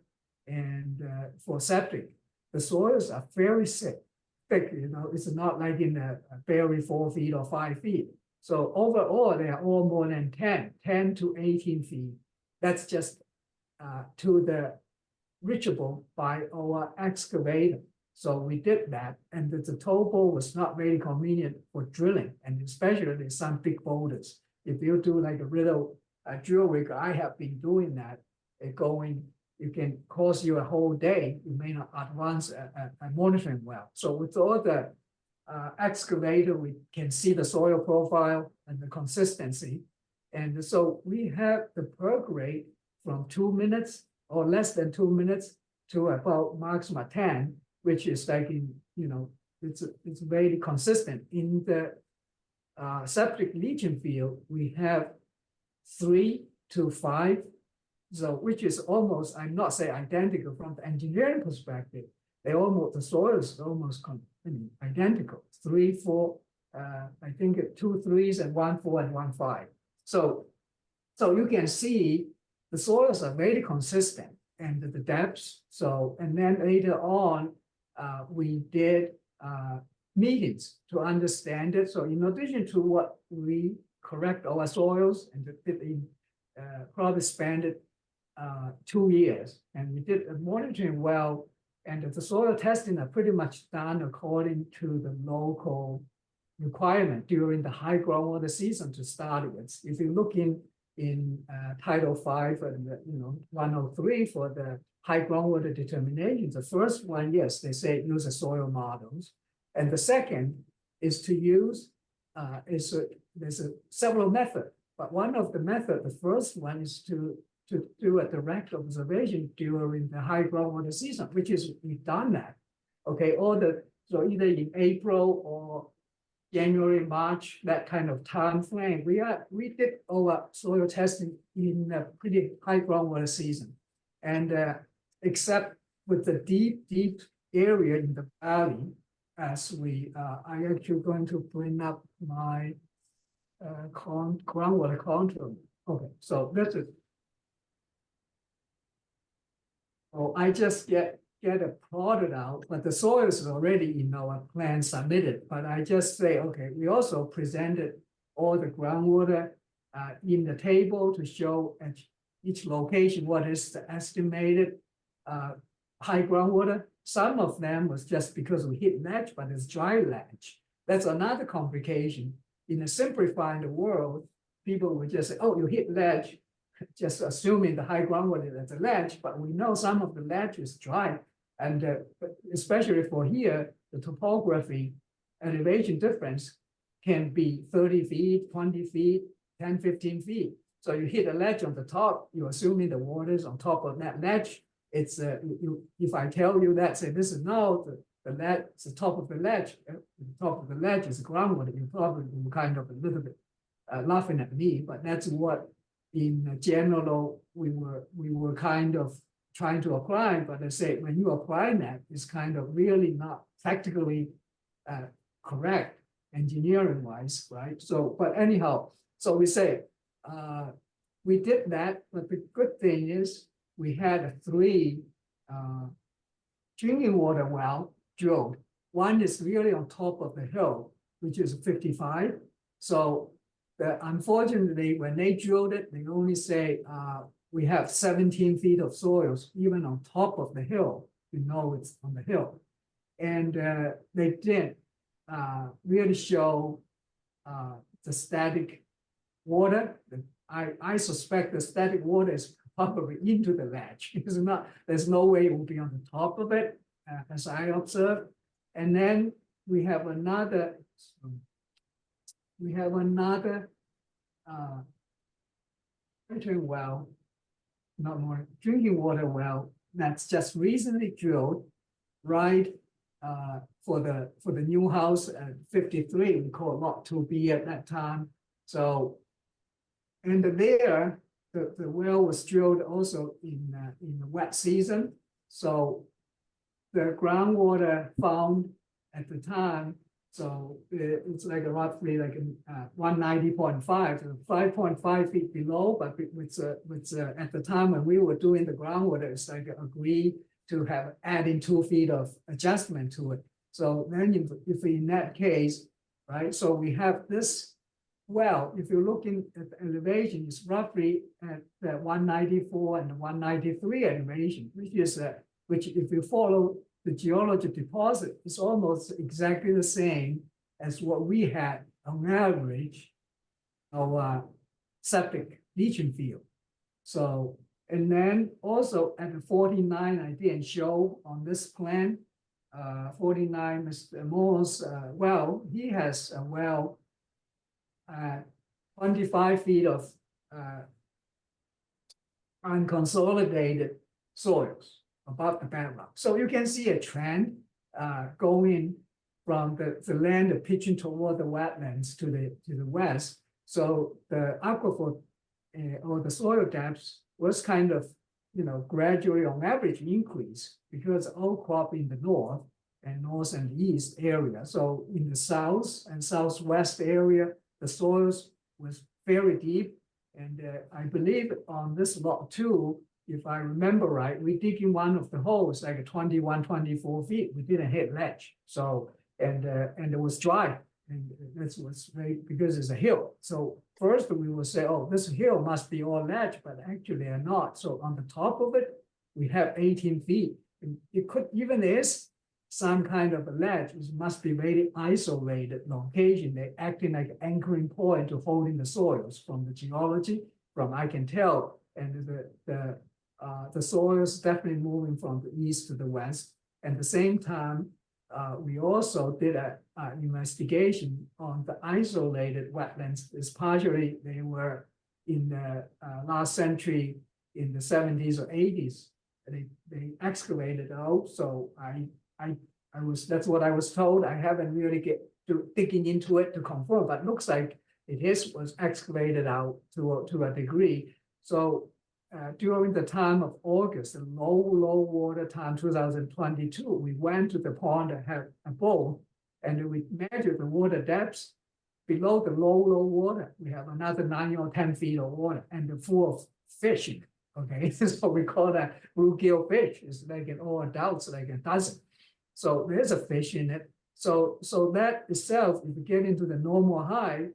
and for septic, the soils are very thick. It's not like in a barely 4 feet or 5 feet. So overall, they are all more than 10 to 18 feet. That's just to the reachable by our excavator. So we did that, and the topo was not very convenient for drilling, and especially some big boulders. If you do like a little drill rig, I have been doing that. It can cost you a whole day. You may not advance a monitoring well. So with all the excavator, we can see the soil profile and the consistency. And so we have the perk rate from 2 minutes or less than 2 minutes to about maximum 10, which is like it's very consistent. In the septic leaching field, we have 3 to 5, so which is almost, I'm not saying identical from the engineering perspective. The soil is almost identical. 3, 4, I think 2 3s and 1 4 and 1 5. So you can see the soils are very consistent and the depths. So, and then later on, we did meetings to understand it. So in addition to what we correct our soils and probably spent 2 years, and we did a monitoring well, and the soil testing are pretty much done according to the local requirement during the high groundwater season to start with. If you look in Title 5 and 103 for the high groundwater determinations, the first one, yes, they say use the soil models, and the second is to use there's several methods, but one of the methods, the first one is to do a direct observation during the high groundwater season, which is we've done that. Okay, so either in April or January, March, that kind of time frame. We did our soil testing in a pretty high groundwater season, and except with the deep area in the valley, as I actually going to bring up my groundwater contour. Okay, so that's it. Oh, I just get it plotted out, but the soil is already in our plan submitted. But I just say, okay, we also presented all the groundwater in the table to show at each location what is the estimated high groundwater. Some of them was just because we hit ledge, but it's dry ledge. That's another complication. In a simplifying world, people would just say, oh, you hit ledge, just assuming the high groundwater that's a ledge, but we know some of the ledge is dry. And especially for here, the topography elevation difference can be 30 feet, 20 feet, 10, 15 feet. So you hit a ledge on the top, you're assuming the water is on top of that ledge. It's if I tell you that, say this is no, the ledge, it's the top of the ledge. The top of the ledge is groundwater. You probably will kind of a little bit laughing at me, but that's what in general we were kind of trying to apply. But I say when you apply that, it's kind of really not practically correct engineering wise, right? So, but anyhow, so we say we did that, but the good thing is we had 3 drinking water well drilled. One is really on top of the hill, which is 55. So unfortunately, when they drilled it, they only say we have 17 feet of soils, even on top of the hill. You know it's on the hill. And they did really show the static water. I suspect the static water is probably into the ledge. It's not, there's no way it will be on the top of it, as I observed. And then we have another well, not more drinking water well that's just recently drilled, right? For the new house at 53, we call lot 2B at that time. So, and there, the well was drilled also in the wet season. So the groundwater found at the time, so it's like roughly like 190.5 to 5.5 feet below, but with at the time when we were doing the groundwater, it's like agree to have adding 2 feet of adjustment to it. So then if in that case, right, so we have this well, if you're looking at the elevation, it's roughly at the 194 and 193 elevation, which if you follow the geologic deposit, is almost exactly the same as what we had on average of septic leaching field. So, and then also at the 49, I didn't show on this plan, 49, Mr. Moore's well, he has a well 25 feet of unconsolidated soils above the bedrock. So you can see a trend going from the land pitching toward the wetlands to the west. So the aquifer or the soil depths was kind of, gradually on average increase because outcrop in the north and east area. So in the south and southwest area, the soils was very deep. And I believe on this lot 2, if I remember right, we dig in one of the holes like 21, 24 feet. We didn't hit ledge. So, and it was dry. And this was great because it's a hill. So first we will say, oh, this hill must be all ledge, but actually they're not. So on the top of it, we have 18 feet. And it could even is some kind of a ledge, which must be very isolated location. They're acting like an anchoring point to holding the soils from the geology, from I can tell. And the soils definitely moving from the east to the west. At the same time, we also did an investigation on the isolated wetlands. It's partially they were in the last century, in the 70s or 80s. They excavated out. So that's what I was told. I haven't really get to digging into it to confirm, but looks like was excavated out to a degree. So during the time of August, the low water time, 2022, we went to the pond and had a boat, and we measured the water depths below the low water. We have another 9 or 10 feet of water and full of fishing. Okay, so we call that bluegill fish. It's like an all adults, like a dozen. So there's a fish in it. So that itself, if you get into the normal high,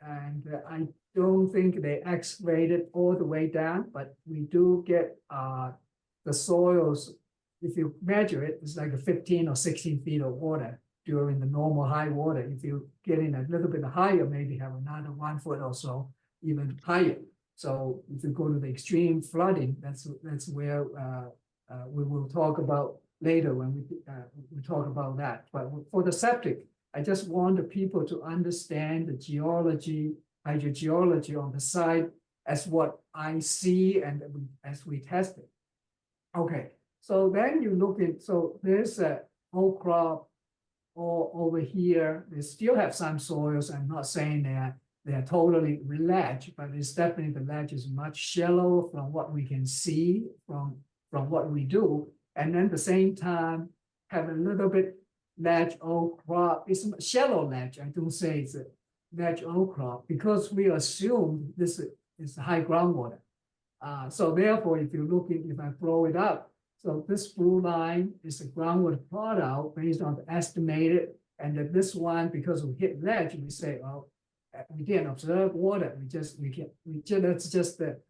and I don't think they excavated all the way down, but we do get the soils. If you measure it, it's like a 15 or 16 feet of water during the normal high water. If you get in a little bit higher, maybe have another 1 foot or so, even higher. So if you go to the extreme flooding, that's where we will talk about later when we talk about that. But for the septic, I just want the people to understand the geology, hydrogeology on the site as what I see and as we test it. Okay, so then you look at, so there's a oak crop all over here. They still have some soils. I'm not saying they're totally ledge, but it's definitely the ledge is much shallower from what we can see from what we do. And then at the same time, have a little bit ledge oak crop. It's a shallow ledge. I don't say it's a ledge oak crop because we assume this is high groundwater. So therefore, if you look at, if I blow it up, so this blue line is the groundwater plot out based on the estimated, and that this one, because we hit ledge, we say, oh, we didn't observe water. That's just the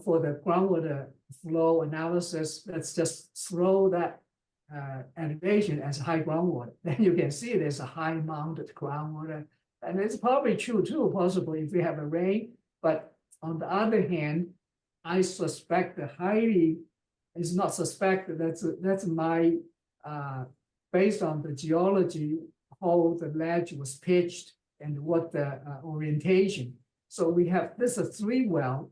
for the groundwater flow analysis. Let's just throw that elevation as high groundwater. Then you can see there's a high mounted groundwater, and it's probably true too. Possibly if we have a rain, but on the other hand, I suspect highly, is not suspect, that's my, based on the geology, how the ledge was pitched and what the orientation. So we have, this is 3 well,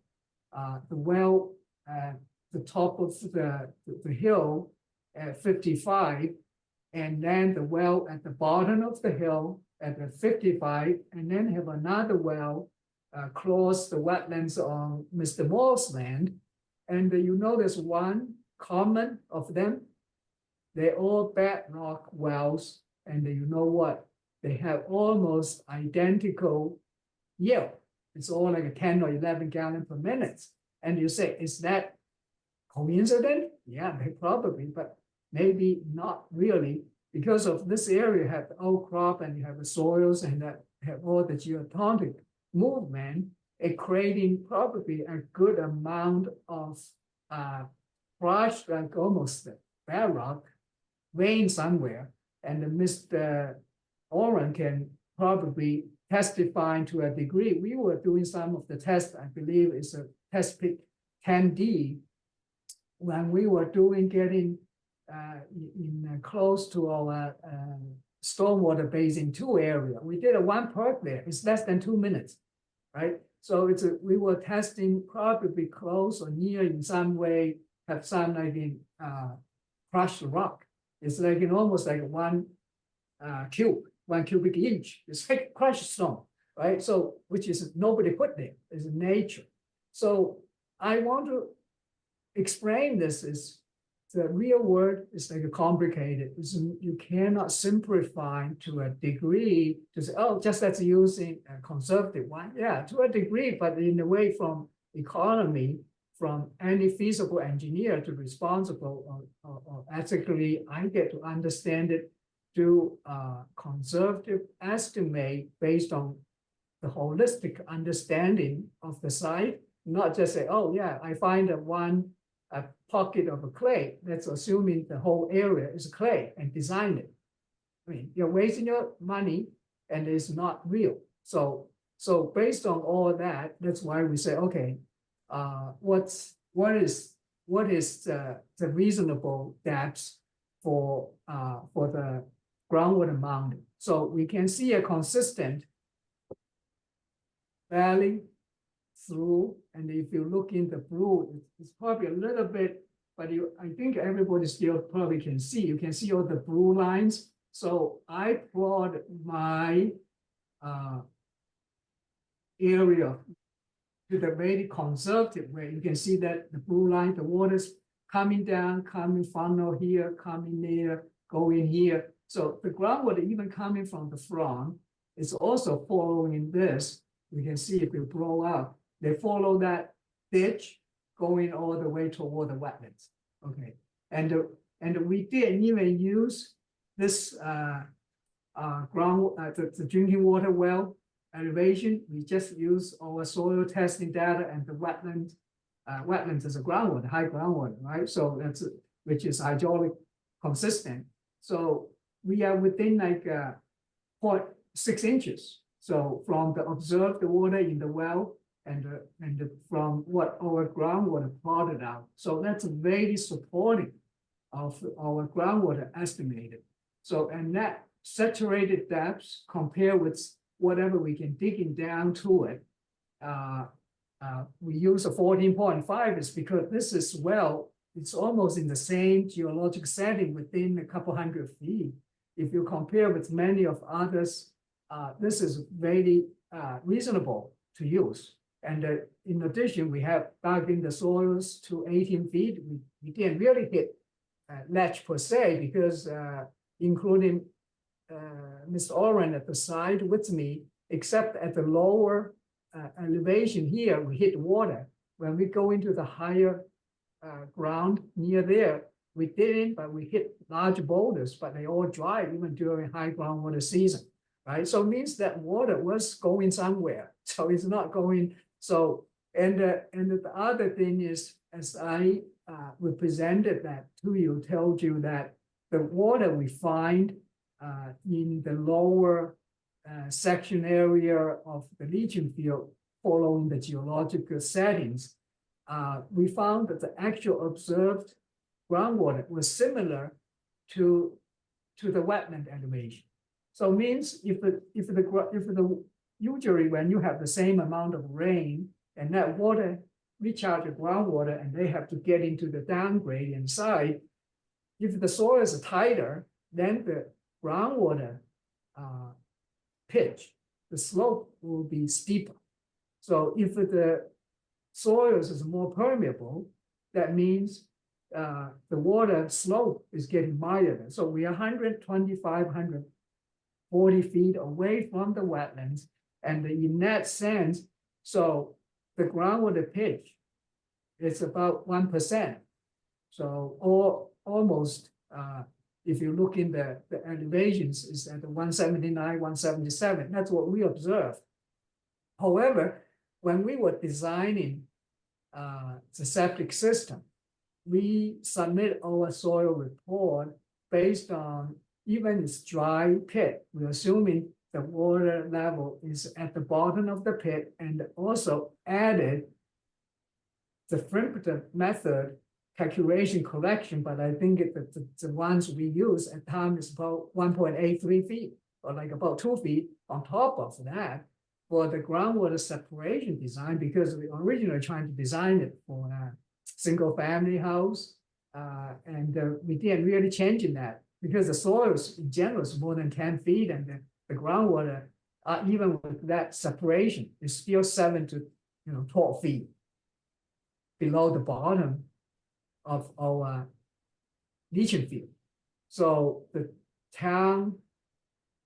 the well at the top of the hill at 55, and then the well at the bottom of the hill at the 55, and then have another well cross the wetlands on Mr. Moore's land. And you notice one common of them, they're all bedrock wells, and you know what? They have almost identical yield. It's all like a 10 or 11 gallon per minute. And you say, is that coincident? Yeah, probably, but maybe not really, because of this area have the outcrop and you have the soils and that have all the geotonic movement, it creating probably a good amount of crushed, like almost bedrock vein somewhere. And Mr. Oren can probably testify to a degree. We were doing some of the tests, I believe it's a test pit 10D, when we were getting close to our stormwater basin 2 area. We did a 1 perk there. It's less than 2 minutes, right? So we were testing probably close or near in some way, have some like in crushed rock. It's like almost like 1 cubic inch. It's like crushed stone, right? So which is nobody put there. It's nature. So I want to explain this is the real world is like complicated. You cannot simplify to a degree to say, oh, just that's using a conservative one. Yeah, to a degree, but in a way from economy, from any feasible engineer to responsible or ethically, I get to understand it to conservative estimate based on the holistic understanding of the site, not just say, oh yeah, I find a pocket of a clay. That's assuming the whole area is clay and design it. I mean, you're wasting your money and it's not real. So based on all that, that's why we say, okay, what is the reasonable depth for the groundwater mountain? So we can see a consistent valley through, and if you look in the blue, it's probably a little bit, but I think everybody still probably can see. You can see all the blue lines. So I plot my area to the very conservative way. You can see that the blue line, the water's coming down, coming funnel here, coming there, going here. So the groundwater even coming from the front is also following this. You can see if you blow up, they follow that ditch going all the way toward the wetlands. Okay, and we didn't even use this the drinking water well elevation. We just use our soil testing data and the wetlands. Wetlands is a groundwater, high groundwater, right? So that's which is hydraulic consistent. So we are within like 0.6 inches. So from the observed water in the well and from what our groundwater plotted out. So that's very supporting of our groundwater estimated. So, and that saturated depths compared with whatever we can digging down to it. We use a 14.5 is because this is well, it's almost in the same geologic setting within a couple 100 feet. If you compare with many of others, this is very reasonable to use. And in addition, we have dug in the soils to 18 feet. We didn't really hit ledge per se because including Mr. Oren at the side with me, except at the lower elevation here, we hit water. When we go into the higher ground near there, we didn't, but we hit large boulders, but they all dry even during high groundwater season, right? So it means that water was going somewhere. So it's not going, so, and the other thing is, as I represented that to you, told you that the water we find in the lower section area of the leaching field following the geological settings we found that the actual observed groundwater was similar to the wetland elevation. So it means if the usually when you have the same amount of rain and that water recharge the groundwater and they have to get into the down gradient side, if the soil is tighter, then the groundwater pitch, the slope will be steeper. So if the soil is more permeable, that means the water slope is getting milder. So we are 125, 140 feet away from the wetlands. And in that sense, so the groundwater pitch is about 1%. So almost, if you look in the elevations, is at 179, 177. That's what we observed. However, when we were designing the septic system, we submit our soil report based on even its dry pit. We're assuming the water level is at the bottom of the pit and also added the Frimpton method calculation correction, but I think the ones we use at times is about 1.83 feet or like about 2 feet on top of that for the groundwater separation design, because we originally trying to design it for a single family house. And we didn't really change in that because the soils in general is more than 10 feet and the groundwater, even with that separation, is still 7 to 12 feet below the bottom of our leaching field. So the town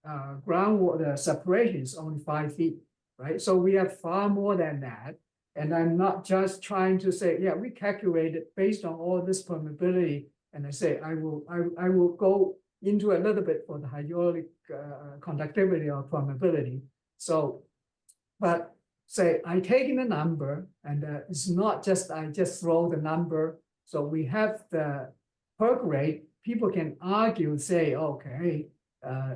groundwater separation is only 5 feet, right? So we have far more than that. And I'm not just trying to say, yeah, we calculated based on all this permeability. And I say, I will go into a little bit for the hydraulic conductivity or permeability. So, but say I take in a number and it's not just, I just throw the number. So we have the perk rate. People can argue, say, okay,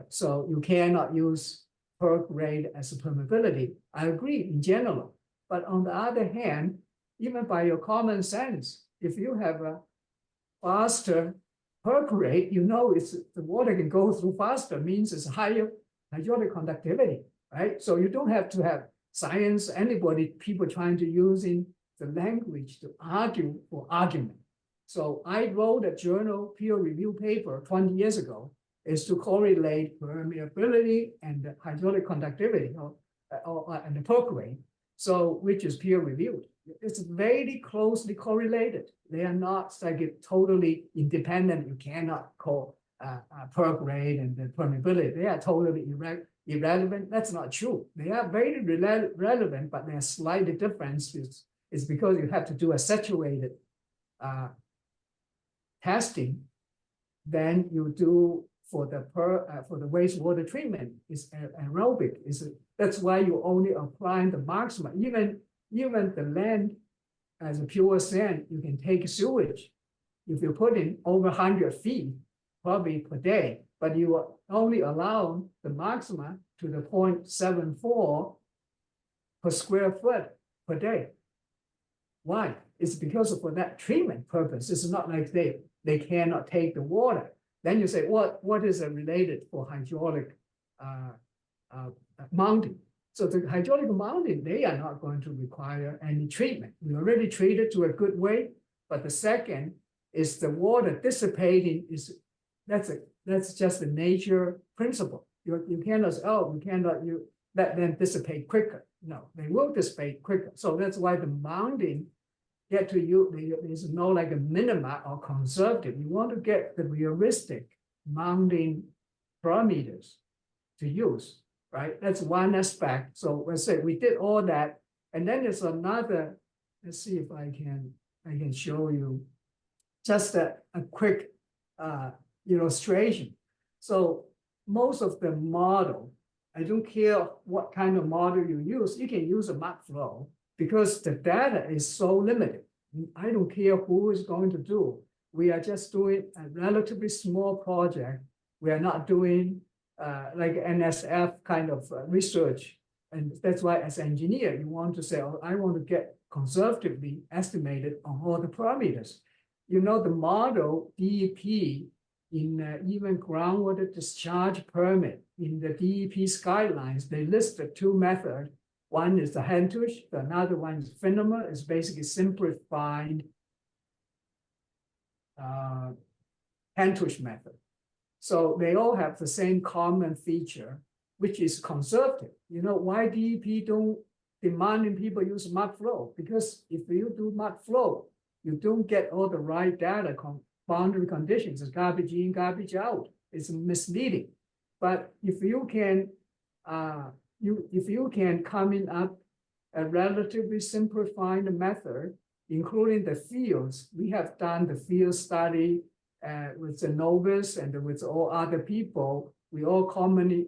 so you cannot use perk rate as a permeability. I agree in general. But on the other hand, even by your common sense, if you have a faster perk rate, it's the water can go through faster, means it's higher hydraulic conductivity, right? So you don't have to have science, people trying to using the language to argue for argument. So I wrote a journal peer review paper 20 years ago, is to correlate permeability and the hydraulic conductivity and the perk rate. So, which is peer reviewed. It's very closely correlated. They are not like totally independent. You cannot call perk rate and the permeability. They are totally irrelevant. That's not true. They are very relevant, but their slight difference is because you have to do a saturated testing. Then you do for the wastewater treatment is aerobic. That's why you only applying the maximum. Even the land as a pure sand, you can take sewage. If you put in over 100 feet, probably per day, but you are only allow the maximum to the 0.74 per square foot per day. Why? It's because for that treatment purpose. It's not like they cannot take the water. Then you say, what is related for hydraulic mounting? So the hydraulic mounting, they are not going to require any treatment. We already treated to a good way, but the second is the water dissipating that's just the nature principle. You cannot say, we cannot let them dissipate quicker. No, they will dissipate quicker. So that's why the mounting get to you, there's no like a minima or conservative. You want to get the realistic mounting parameters to use, right? That's one aspect. So let's say we did all that, and then there's another. Let's see if I can show you just a quick illustration. So most of the model, I don't care what kind of model you use. You can use a mud flow, because the data is so limited. I don't care who is going to do. We are just doing a relatively small project. We are not doing like NSF kind of research And that's why as an engineer, you want to say, oh, I want to get conservatively estimated on all the parameters. You know, the model DEP in even groundwater discharge permit in the DEP's guidelines, they listed two methods. One is the Hentush, another one is FINAMA, is basically simplified Hentush method. So they all have the same common feature, which is conservative. You know, why DEP don't demanding people use mud flow? Because if you do mud flow, you don't get all the right data boundary conditions. It's garbage in, garbage out. It's misleading. But if you can, if you can come in up a relatively simplifying method, including the fields, we have done the field study with the Novus and with all other people. We all commonly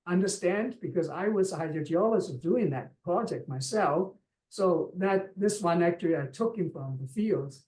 understand, because I was a hydrogeologist doing that project myself. So that this one actually I took him from the fields.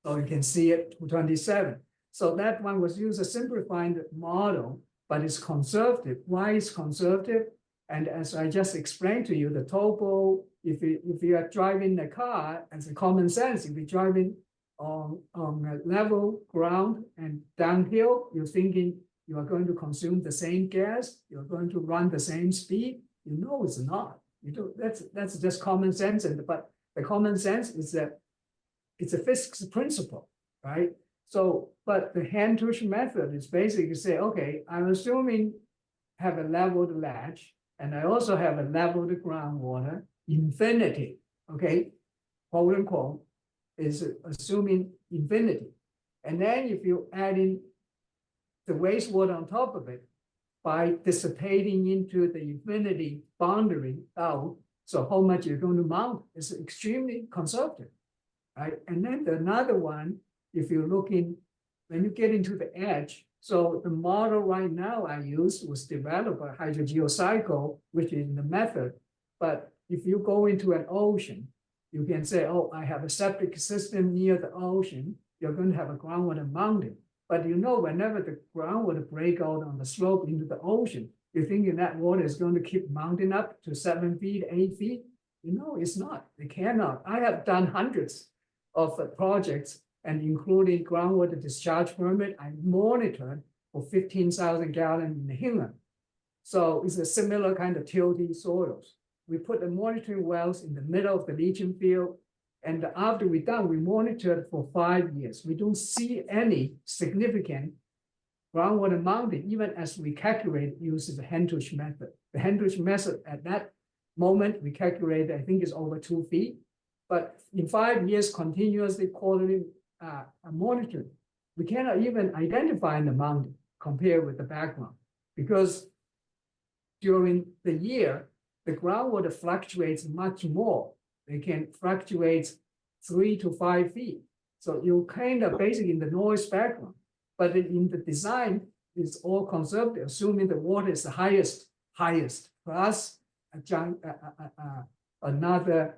So you can see it 27. So that one was used a simplified model, but it's conservative. Why is conservative? And as I just explained to you, the topo, if you are driving a car, as a common sense, if you're driving on a level ground and downhill, you're thinking you are going to consume the same gas, you're going to run the same speed. You know it's not. You do, that's just common sense. But the common sense is that it's a physics principle, right? So, but the Hentush method is basically say, okay, I'm assuming have a leveled ledge, and I also have a leveled groundwater infinity, okay, quote unquote, is assuming infinity. And then if you add in the wastewater on top of it by dissipating into the infinity boundary out, so how much you're going to mount is extremely conservative, right? And then another one, if you're looking, when you get into the edge, so the model right now I use was developed by hydrogeocycle, which is the method. But if you go into an ocean, you can say, oh, I have a septic system near the ocean. You're going to have a groundwater mountain. But you know, whenever the groundwater break out on the slope into the ocean, you're thinking that water is going to keep mounting up to 7 feet, 8 feet. You know, it's not. It cannot. I have done hundreds of projects, and including groundwater discharge permit, I monitored for 15,000 gallons in the Hingham. So it's a similar kind of tilty soils. We put the monitoring wells in the middle of the leaching field. And after we're done, we monitored for 5 years. We don't see any significant groundwater mounting, even as we calculate using the Hentush method. The Hentush method at that moment, we calculated, I think it's over 2 feet. But in 5 years, continuously quality monitoring, we cannot even identify the mountain compared with the background, because during the year, the groundwater fluctuates much more. They can fluctuate 3 to 5 feet. So you kind of basically in the noise background, but in the design, it's all conservative, assuming the water is the highest, plus another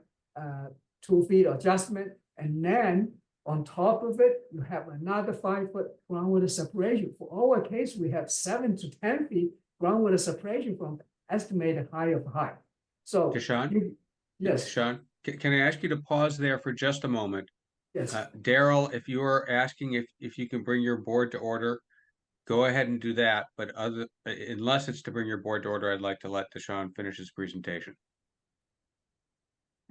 2 feet adjustment. And then on top of it, you have another 5 foot groundwater separation. For our case, we have 7 to 10 feet groundwater separation from estimated height of high. So, Deshaun? Yes. Deshaun, can I ask you to pause there for just a moment? Yes. Daryl, if you are asking if you can bring your board to order, go ahead and do that. But unless it's to bring your board to order, I'd like to let Deshaun finish his presentation.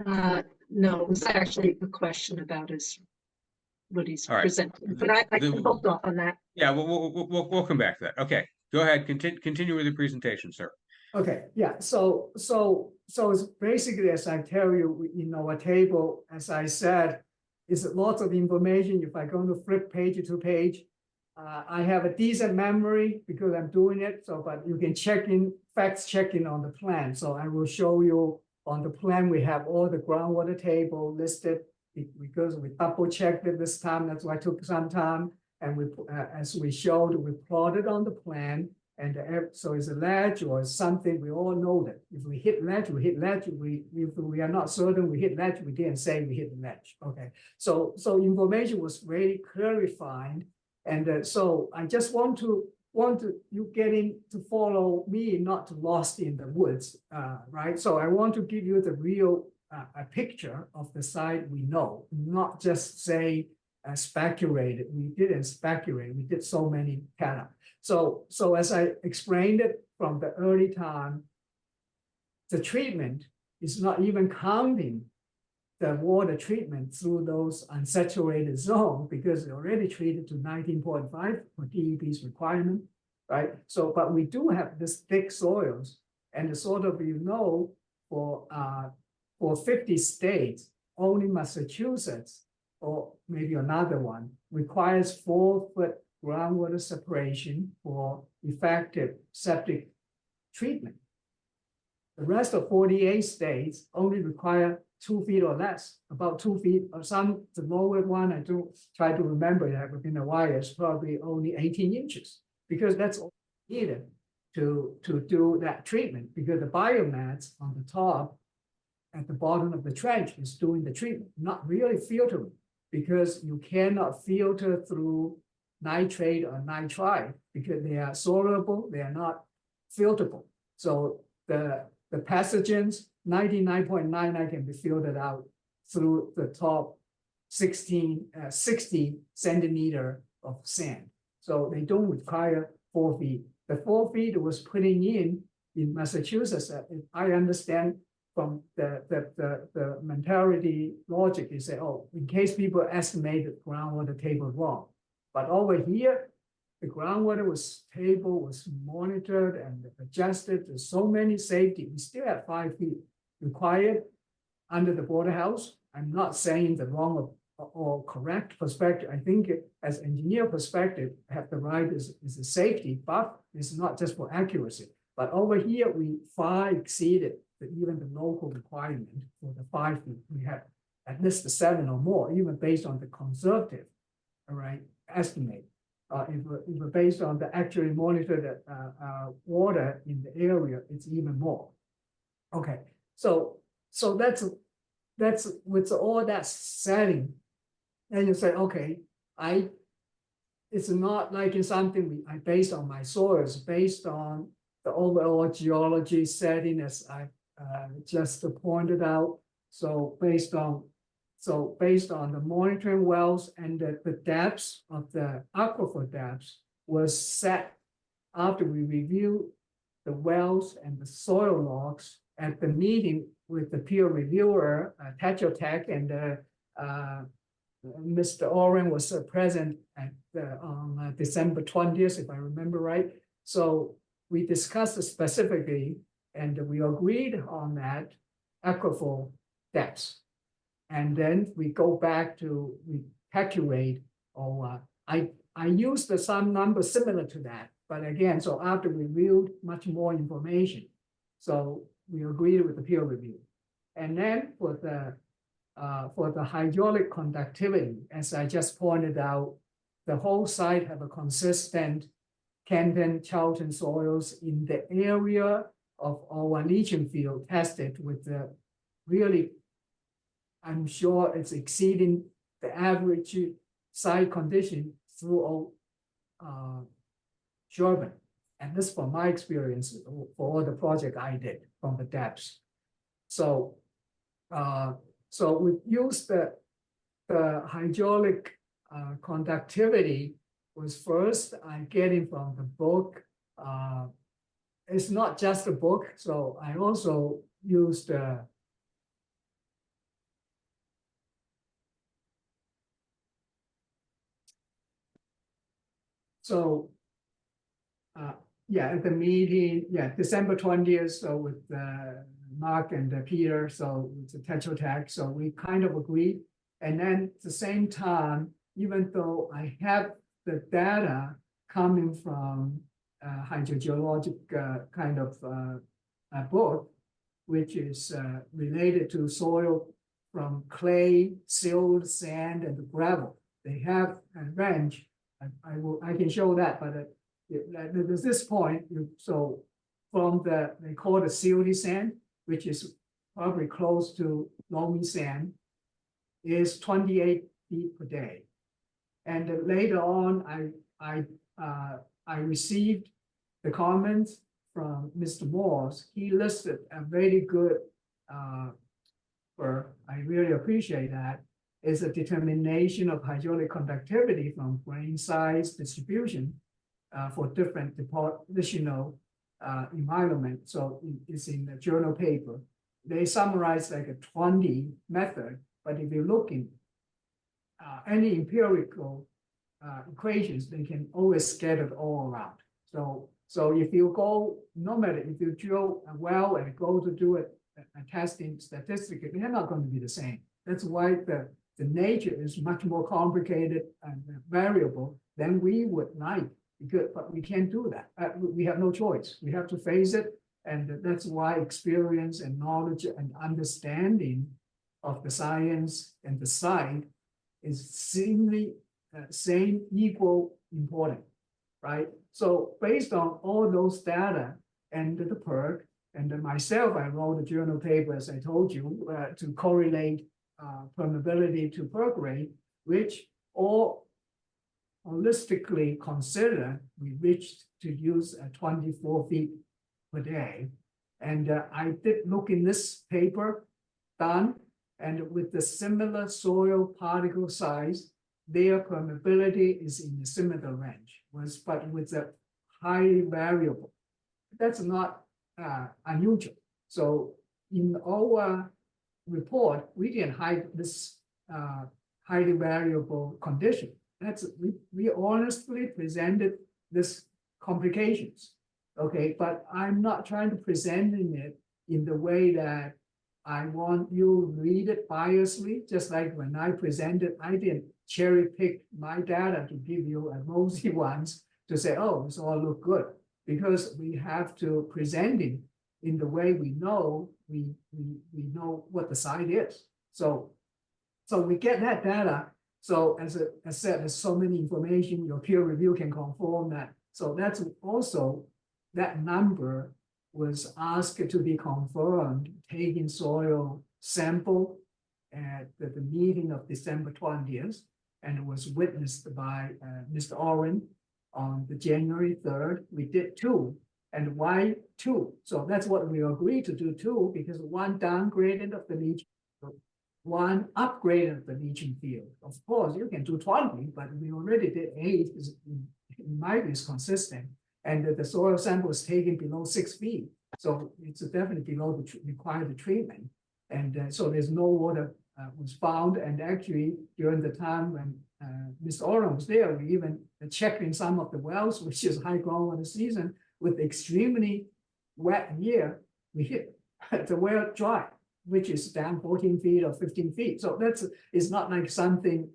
No, it was actually a question about what he's All right. presenting, but I can hold off on that. Yeah, we'll come back to that. Okay, go ahead. Continue with the presentation, sir. Okay, yeah, so it's basically, as I tell you, in our table, as I said, is lots of information. If I'm going to flip page to page, I have a decent memory because I'm doing it. So, but you can facts check in on the plan. So I will show you on the plan, we have all the groundwater table listed because we double checked it this time. That's why it took some time. And we, as we showed, we plotted on the plan. And so it's a ledge or something, we all know that. If we hit ledge, we hit ledge. If we are not certain we hit ledge, we didn't say we hit the ledge. Okay, so information was very clarified. And so I just want to want you getting to follow me, not to lost in the woods, right? So I want to give you the real a picture of the site we know, not just say speculated. We didn't speculate. We did so many kind of. So as I explained it from the early time, the treatment is not even counting the water treatment through those unsaturated zones because it already treated to 19.5 for DEP's requirement, right? So, but we do have this thick soils, and the sort of for 50 states, only Massachusetts or maybe another one requires 4-foot groundwater separation for effective septic treatment. The rest of 48 states only require 2 feet or less, about 2 feet, or some, the lower one, I do try to remember that within a while, is probably only 18 inches, because that's all needed to do that treatment, because the biomass on the top at the bottom of the trench is doing the treatment, not really filtering, because you cannot filter through nitrate or nitrite, because they are soluble, they are not filterable. So the pathogens, 99.99 can be filtered out through the top 60 centimeter of sand. So they don't require 4 feet. The 4 feet was putting in Massachusetts. I understand from the mentality logic, you say, oh, in case people estimate the groundwater table wrong. But over here, the groundwater table was monitored and adjusted. There's so many safety. We still have 5 feet required under the border house. I'm not saying the wrong or correct perspective. I think as engineer perspective, have the right is a safety, but it's not just for accuracy. But over here, we far exceeded even the local requirement for the 5 feet. We have at least 7 or more, even based on the conservative, all right, estimate. If we're based on the actually monitored water in the area, it's even more. Okay, so that's with all that setting, and you say, okay, it's not like it's something I based on my soils, based on the overall geology setting, as I just pointed out. So based on the monitoring wells and the depths of the aquifer depths was set after we reviewed the wells and the soil logs at the meeting with the peer reviewer, Tetra Tech, and Mr. Oren was present at on December 20th, if I remember right. So we discussed it specifically, and we agreed on that aquifer depths. And then we go back to, we calculate, or I used some number similar to that. But again, so after we reviewed much more information, so we agreed with the peer review. And then for the hydraulic conductivity, as I just pointed out, the whole site have a consistent Canton, Charlton soils in the area of our leaching field tested with the really, I'm sure it's exceeding the average site condition through Sherborn. And this from my experience for all the project I did from the depths. So we used the hydraulic conductivity was first I'm getting from the book. It's not just a book, so I also used yeah, at the meeting, yeah, December 20th, so with Mark and Peter, so it's a Tetra Tech, so we kind of agreed. And then at the same time, even though I have the data coming from hydrogeologic kind of a book, which is related to soil from clay, silt, sand, and gravel. They have a range. I can show that, but at this point, so from they call it silty sand, which is probably close to loamy sand, is 28 feet per day. And later on, I I received the comments from Mr. Morse. He listed a very good, I really appreciate that, is a determination of hydraulic conductivity from grain size distribution for different depositional environment. So it's in the journal paper. They summarize like a 20 method, but if you look in any empirical equations, they can always scatter all around. So if you go, no matter if you drill a well and go to do it, a testing statistically, they're not going to be the same. That's why the nature is much more complicated and variable than we would like. But we can't do that. We have no choice. We have to face it. And that's why experience and knowledge and understanding of the science and the site is same equal important, right? So based on all those data and the PERC, and then myself, I wrote a journal paper, as I told you, to correlate permeability to PERC rate, which all holistically considered, we reached to use 24 feet per day. And I did look in this paper done, and with the similar soil particle size, their permeability is in a similar range, but with a highly variable. That's not unusual. So in our report, we didn't hide this highly variable condition. We honestly presented this complications, okay? But I'm not trying to present it in the way that I want you to read it biasly. Just like when I presented, I didn't cherry pick my data to give you a rosy ones to say, oh, this all look good, because we have to present it in the way we know know what the site is. So we get that data. So as I said, there's so many information, your peer review can confirm that. So that's also, that number was asked to be confirmed, taking soil sample at the meeting of December 20th, and it was witnessed by Mr. Oren on the January 3rd. We did 2. And why 2? So that's what we agreed to do 2, because one downgraded of the leach, one upgrade of the leaching field. Of course, you can do 20, but we already did 8. In my view, is consistent. And the soil sample is taken below 6 feet. So it's definitely below the required treatment. And so there's no water was found. And actually, during the time when Mr. Oren was there, we even checked in some of the wells, which is high groundwater season, with extremely wet year, we hit the well dry, which is down 14 feet or 15 feet. So it's not like something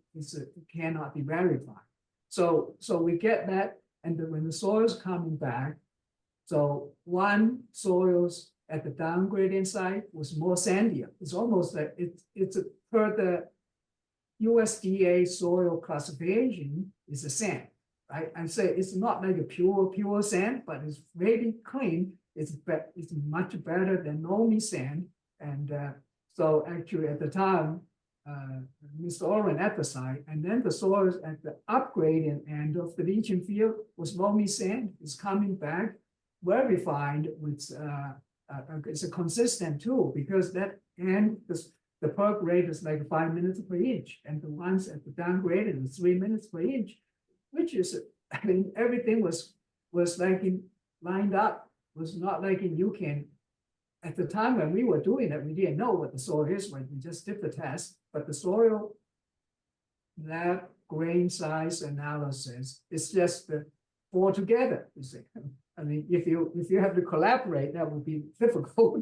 cannot be verified. So we get that, and then when the soil's coming back, so one soils at the downgrading site was more sandier. It's almost like it's per the USDA soil classification is a sand, right? And say it's not like a pure sand, but it's really clean. It's much better than loamy sand. And so actually at the time, Mr. Oren at the site, and then the soils at the upgrading end of the leaching field was loamy sand. It's coming back very fine with it's a consistent too, because that end the perk rate is like 5 minutes per inch, and the ones at the downgraded is 3 minutes per inch, which is, I mean, everything was like lined up. Was not like you can. At the time when we were doing it, we didn't know what the soil is, right? We just did the test, but the soil, that grain size analysis is just all together, you see. I mean, if you have to collaborate, that would be difficult.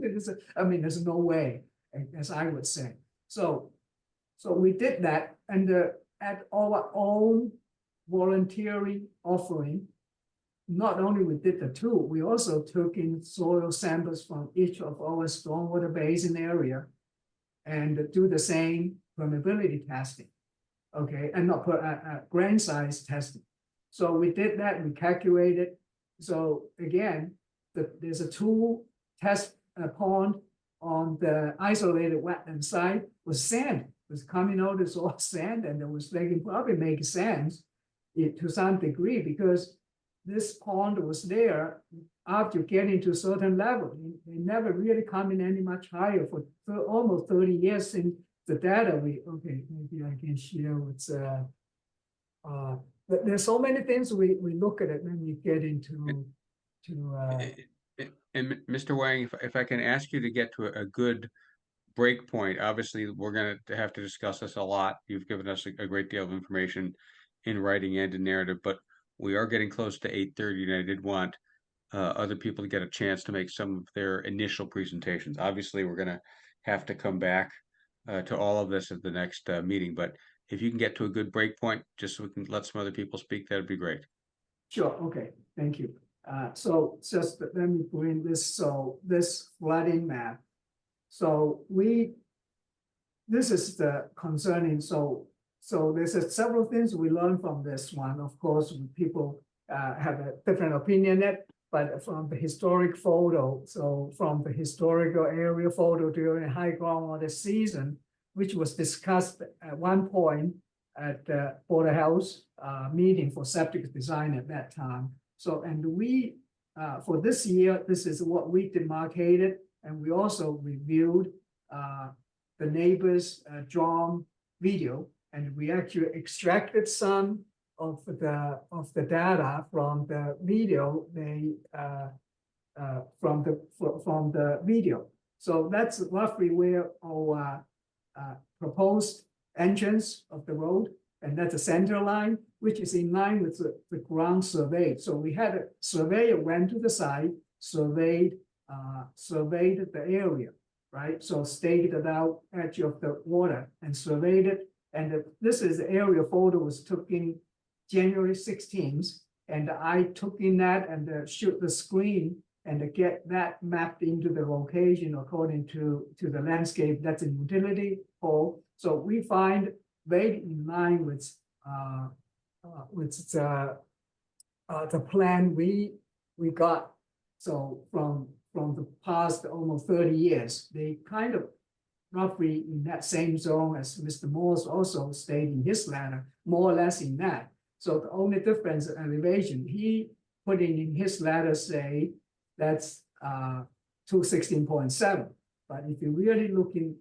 I mean, there's no way, as I would say. So we did that, and at our own voluntary offering, not only we did the 2, we also took in soil samples from each of our stormwater basin area and do the same permeability testing, okay, and not grain size testing. So we did that, we calculated. So again, there's a 2 test pond on the isolated wetland site with sand. It was coming out as all sand, and it was making probably make sense to some degree, because this pond was there after getting to a certain level. It never really come in any much higher for almost 30 years since the data okay, maybe I can share with, but there's so many things we look at it when we get into, And Mr. Wang, if I can ask you to get to a good break point, obviously, we're gonna have to discuss this a lot. You've given us a great deal of information in writing and in narrative, but we are getting close to 8:30, and I did want other people to get a chance to make some of their initial presentations. Obviously, we're gonna have to come back to all of this at the next meeting, but if you can get to a good break point, just so we can let some other people speak, that'd be great. sure, okay, thank you. So just let me bring this, so this flooding map. So this is the concerning, so there's several things we learned from this one. Of course, people have a different opinion but from the historic photo, so from the historical area photo during high groundwater season, which was discussed at one point at the Board of Health meeting for septic design at that time. So, and we, for this year, this is what we demarcated, and we also reviewed the neighbors' drawn video, and we actually extracted some of the data from the video from the video. So that's roughly where our proposed entrance of the road, and that's a center line, which is in line with the ground survey. So we had a surveyor went to the site, surveyed the area, right? So staked it out edge of the water and surveyed it. And this is the aerial photo was taken January 16th, and I took in that and shoot the screen and get that mapped into the location according to the landscape. That's a utility pole. So we find very in line with the plan we got. So from the past almost 30 years, they kind of roughly in that same zone as Mr. Morse also stated in his letter, more or less in that. So the only difference in elevation, he put in his letter say that's 216.7. But if you're really looking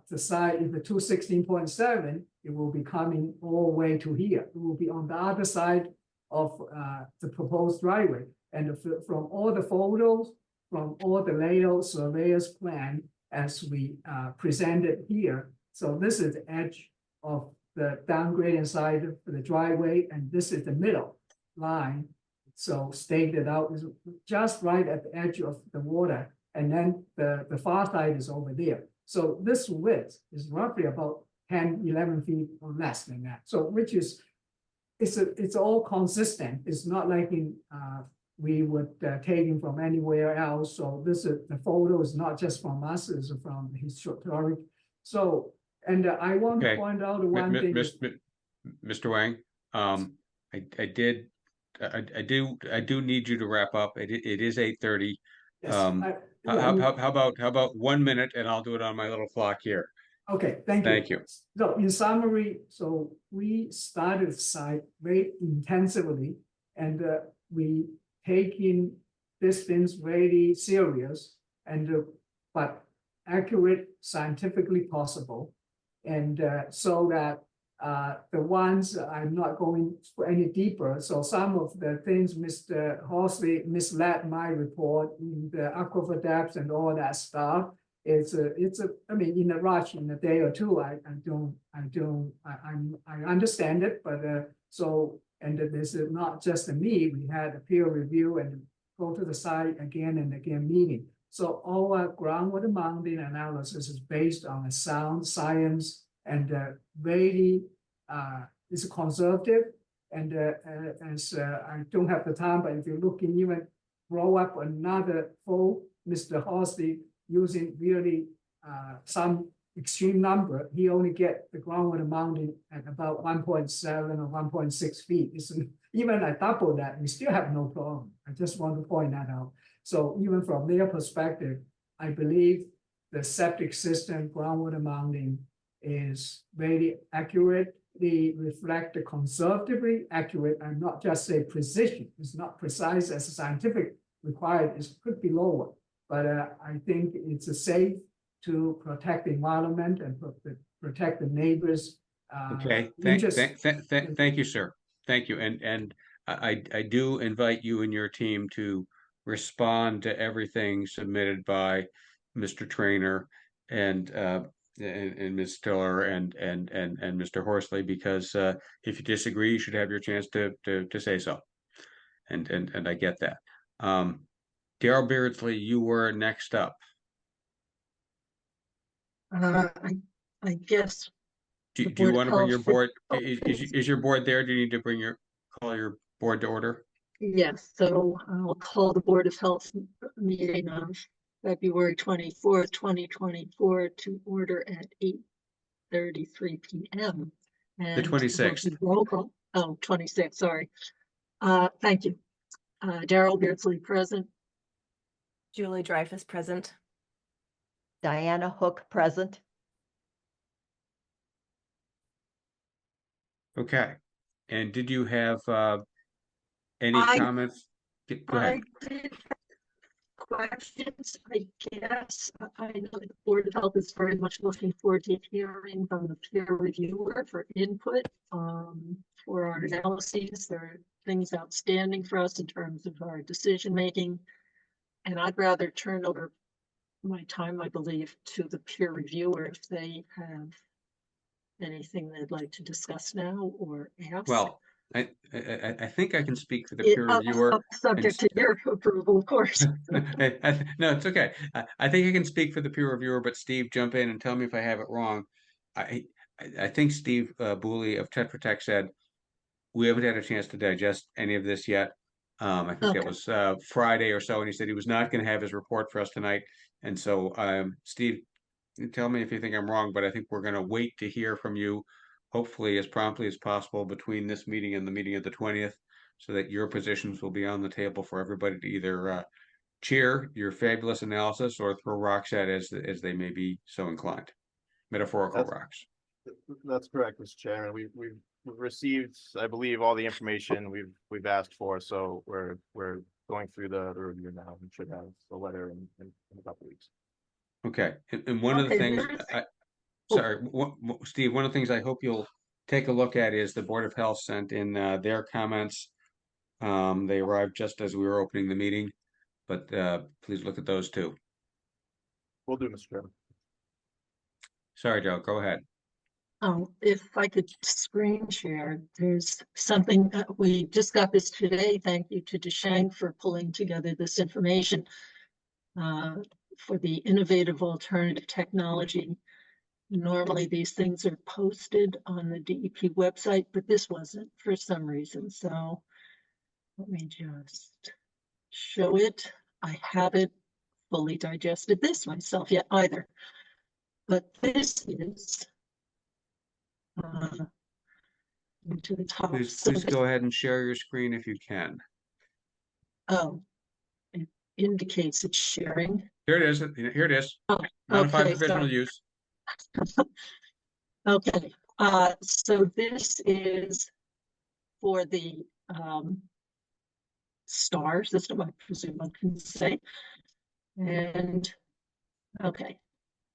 the side, if the 216.7, it will be coming all the way to here. It will be on the other side of the proposed driveway. And from all the photos, from all the layout surveyor's plan, as we presented here. So this is the edge of the downgrading side of the driveway, and this is the middle line. So staked it out is just right at the edge of the water, and then the far side is over there. So this width is roughly about 10, 11 feet or less than that. So which is, it's all consistent. It's not like in we would take him from anywhere else. So this is the photo is not just from us, it's from historic. So, and I want to point out one thing. Mr. Wang, I do need you to wrap up. It is 8:30. Yes, how about 1 minute, and I'll do it on my little clock here. Okay, thank you. Thank you. So in summary, so we started the site very intensively, and we taking these things very serious, and but accurate, scientifically possible, and so that the ones I'm not going any deeper. So some of the things Mr. Horsley misled my report in the aquifer depths and all that stuff. I mean, in a rush, in a day or two, I understand it, but so, and this is not just me, we had a peer review and go to the site again and again meeting. So our groundwater mounting analysis is based on a sound science and very is conservative. And as I don't have the time, but if you look in even roll up another full Mr. Horsley using really some extreme number, he only get the groundwater mounting at about 1.7 or 1.6 feet. Even I double that, we still have no problem. I just want to point that out. So even from their perspective, I believe the septic system groundwater mounting is very accurate reflect the conservatively accurate and not just say precision. It's not precise as scientific required. It could be lower, but I think it's a safe to protect the environment and protect the neighbors. Okay, interest. thank you, sir. Thank you. And I do invite you and your team to respond to everything submitted by Mr. Trainer and Ms. Stiller and Mr. Horsley, because if you disagree, you should have your chance to say so. And I get that. Darrell Beardsley, you were next up. I guess. Do The you Board want of to bring your Health- board? Is your board there? Do you need to call your board to order? Yes, so I'll call the Board of Health meeting on February 24th, 2024 to order at 8:33 p.m. The 26th. Roll call. Oh, 26, sorry. Thank you. Darrell Beardsley present. Julie Dreyfus present. Diana Hook present. Okay. And did you have any comments? Go ahead. I did have questions, I guess. I know the Board of Health is very much looking forward to hearing from the peer reviewer for input for our analyses. There are things outstanding for us in terms of our decision making. And I'd rather turn over my time, I believe, to the peer reviewer if they have anything they'd like to discuss now or ask. Well, I think I can speak for the peer reviewer. Subject to your approval, of course. No, it's okay. I think I can speak for the peer reviewer, but Steve, jump in and tell me if I have it wrong. I think Steve Booley of Tetra Tech said we haven't had a chance to digest any of this yet. I think that was Friday or so, and he said he was not going to have his report for us tonight. And so, Steve, tell me if you think I'm wrong, but I think we're going to wait to hear from you, hopefully as promptly as possible between this meeting and the meeting of the 20th, so that your positions will be on the table for everybody to either cheer your fabulous analysis or throw rocks at as they may be so inclined. Metaphorical rocks. That's correct, Mr. Chairman. We've received, I believe, all the information we've asked for, so we're going through the review now and should have the letter in a couple weeks. Okay, and one of the things, Steve, one of the things I hope you'll take a look at is the Board of Health sent in their comments. They arrived just as we were opening the meeting, but please look at those too. Will do, Mr. Chairman. Sorry, Joe, go ahead. If I could screen share, there's something, we just got this today. Thank you to Deshang for pulling together this information for the innovative alternative technology. Normally these things are posted on the DEP website, but this wasn't for some reason. So let me just show it. I haven't fully digested this myself yet either, but this is to the top. Please go ahead and share your screen if you can. Oh, it indicates it's sharing. Here it is. Here it is. Oh, Modified okay, provisional use. Okay, so this is for the STAR system, I presume I can say. And okay,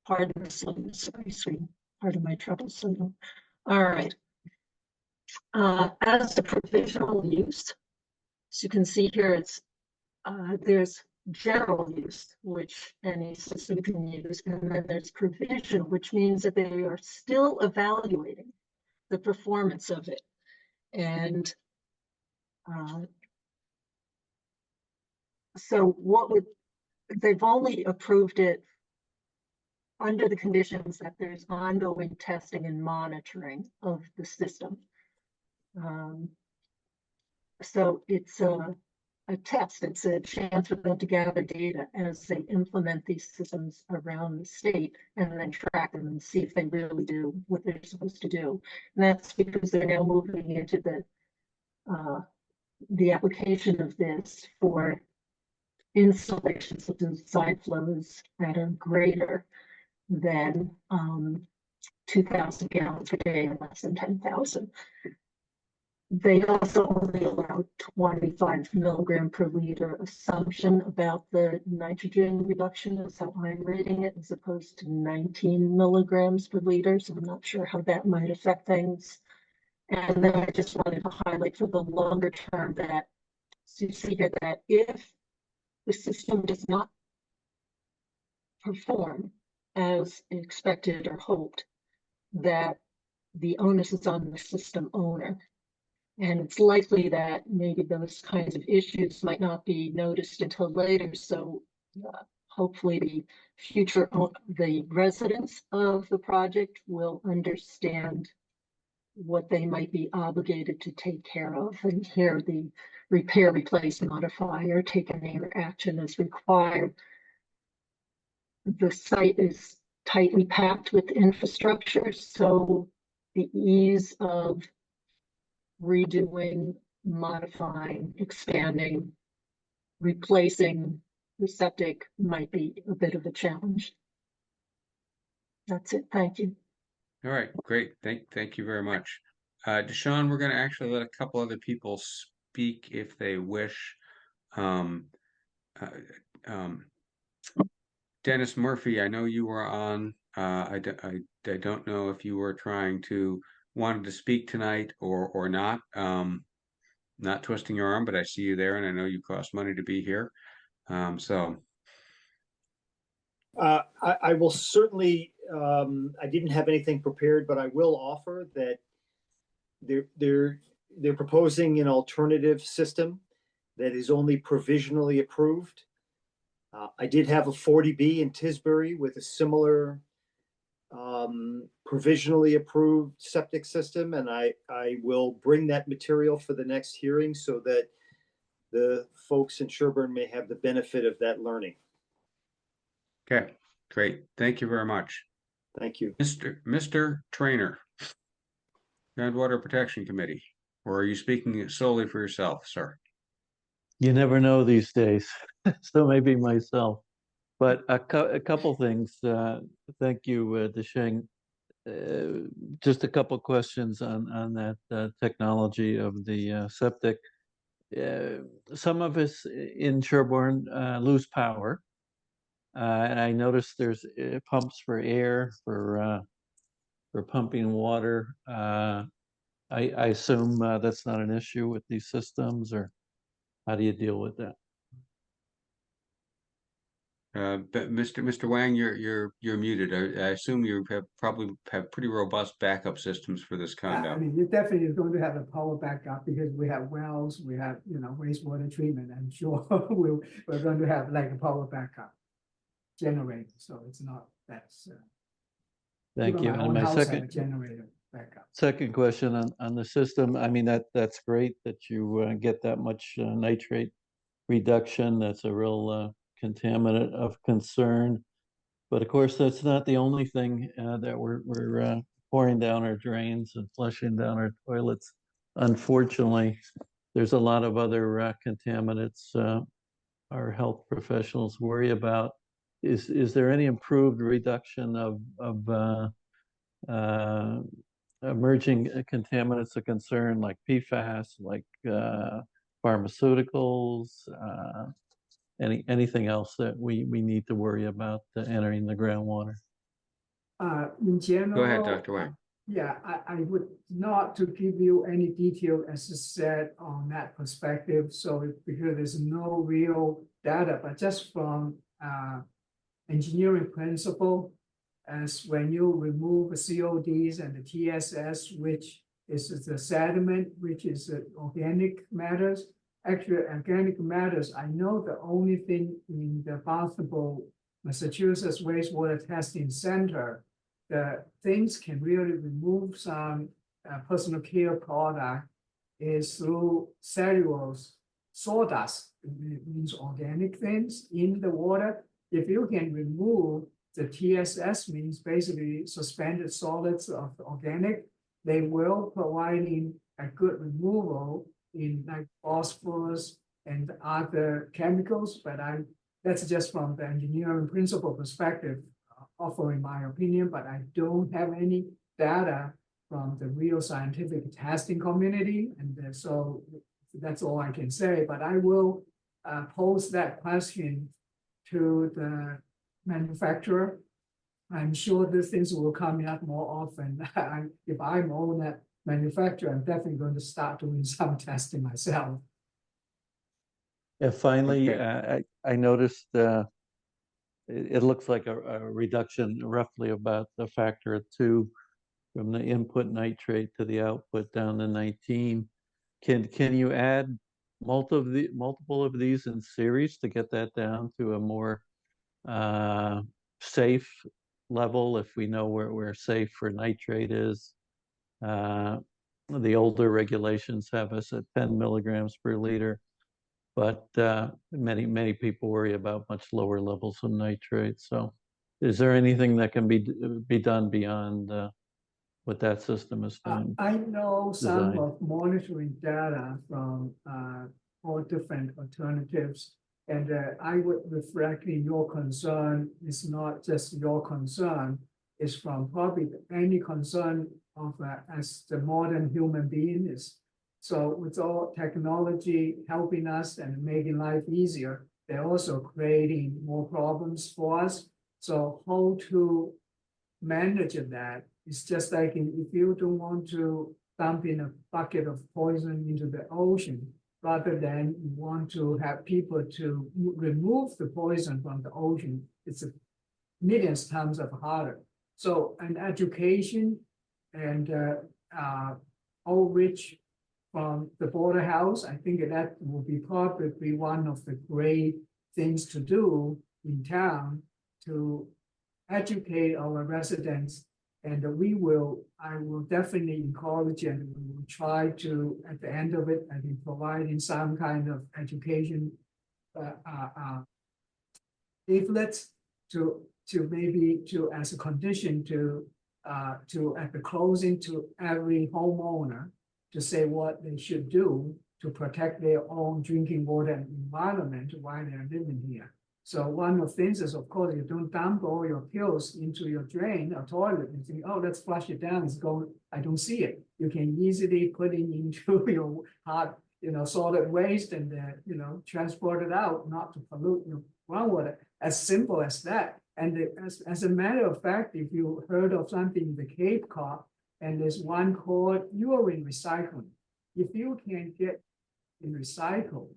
pardon the slowness of my screen, pardon my trouble. So, all right. As a provisional use, as you can see here, it's there's general use, which any system can use, and then there's provision, which means that they are still evaluating the performance of it. And so what would, they've only approved it under the conditions that there's ongoing testing and monitoring of the system. So it's a test, it's a chance for them to gather data as they implement these systems around the state and then track them and see if they really do what they're supposed to do. And that's because they're now moving into the application of this for installations of design flows that are greater than 2,000 gallons per day and less than 10,000. They also only allow 25 milligram per liter assumption about the nitrogen reduction, is how I'm reading it, as opposed to 19 milligrams per liter. So I'm not sure how that might affect things. And then I just wanted to highlight for the longer term that, so you see here that if the system does not perform as expected or hoped, that the onus is on the system owner. And it's likely that maybe those kinds of issues might not be noticed until later. So hopefully the residents of the project will understand what they might be obligated to take care of, and here the repair, replace, modify, or take any other action as required. The site is tightly packed with infrastructure, so the ease of redoing, modifying, expanding, replacing the septic might be a bit of a challenge. That's it. Thank you. All right, great. Thank you very much. Deshaun, we're going to actually let a couple other people speak if they wish. Um, Dennis Murphy, I know you were on. I don't know if you were wanted to speak tonight or not. Not twisting your arm, but I see you there, and I know you cost money to be here. So. I will certainly, I didn't have anything prepared, but I will offer that they're proposing an alternative system that is only provisionally approved. I did have a 40B in Tisbury with a similar provisionally approved septic system, and I will bring that material for the next hearing so that the folks in Sherborn may have the benefit of that learning. Okay, great. Thank you very much. Thank you. Mr. Trainer, Groundwater Protection Committee, or are you speaking solely for yourself, sir? You never know these days, so maybe myself. But a couple things. Thank you, Desheng. Just a couple questions on that technology of the septic. Some of us in Sherborn lose power. And I noticed there's pumps for air, for pumping water. I assume that's not an issue with these systems, or how do you deal with that? But Mr. Wang, you're muted. I assume you probably have pretty robust backup systems for this condo. I mean, you definitely is going to have a power backup because we have wells, we have, wastewater treatment. I'm sure we're going to have like a power backup generator. So it's not that's. Thank you. And my second question on the system. I mean, that's great that you get that much nitrate reduction. That's a real contaminant of concern. But of course, that's not the only thing that we're pouring down our drains and flushing down our toilets. Unfortunately, there's a lot of other contaminants our health professionals worry about. Is there any improved reduction of emerging contaminants of concern like PFAS, like pharmaceuticals, anything else that we need to worry about entering the groundwater? In general, go ahead, Dr. Wang. Yeah, I would not to give you any detail as I said on that perspective. So because there's no real data, but just from engineering principle, as when you remove the CODs and the TSS, which is the sediment, which is organic matters. Actually, organic matters, I know the only thing in the Boston, Massachusetts Wastewater Testing Center, the things can really remove some personal care product is through cellulose sawdust. It means organic things in the water. If you can remove the TSS, means basically suspended solids of organic, they will providing a good removal in like phosphorus and other chemicals. But that's just from the engineering principle perspective. offering my opinion, but I don't have any data from the real scientific testing community, and so that's all I can say. But I will pose that question to the manufacturer. I'm sure these things will come up more often. If I'm on that manufacturer, I'm definitely going to start doing some testing myself. And finally, Okay. I noticed it looks like a reduction roughly about the factor of 2 from the input nitrate to the output down to 19. Can you add multiple of these in series to get that down to a more safe level if we know where safe for nitrate is? The older regulations have us at 10 milligrams per liter, but many people worry about much lower levels of nitrate. So is there anything that can be done beyond what that system is doing? I know some design? of monitoring data from all different alternatives. And I would reflect in your concern. It's not just your concern. It's from probably any concern of as the modern human being is. So with all technology helping us and making life easier, they're also creating more problems for us. So how to manage that? It's just like if you don't want to dump in a bucket of poison into the ocean, rather than you want to have people to remove the poison from the ocean, it's a millions times of harder. So an education and outreach from the border house, I think that will be probably one of the great things to do in town to educate our residents. And I will definitely encourage and we will try to, at the end of it, I think providing some kind of education leaflets to maybe to as a condition to at the closing to every homeowner to say what they should do to protect their own drinking water and environment while they're living here. So one of the things is, of course, you don't dump all your pills into your drain or toilet and think, oh, let's flush it down. It's going, I don't see it. You can easily put it into your hot, solid waste and, transport it out, not to pollute your groundwater. As simple as that. And as a matter of fact, if you heard of something in the Cape Cod, and there's one called urine recycling. If you can get it recycled,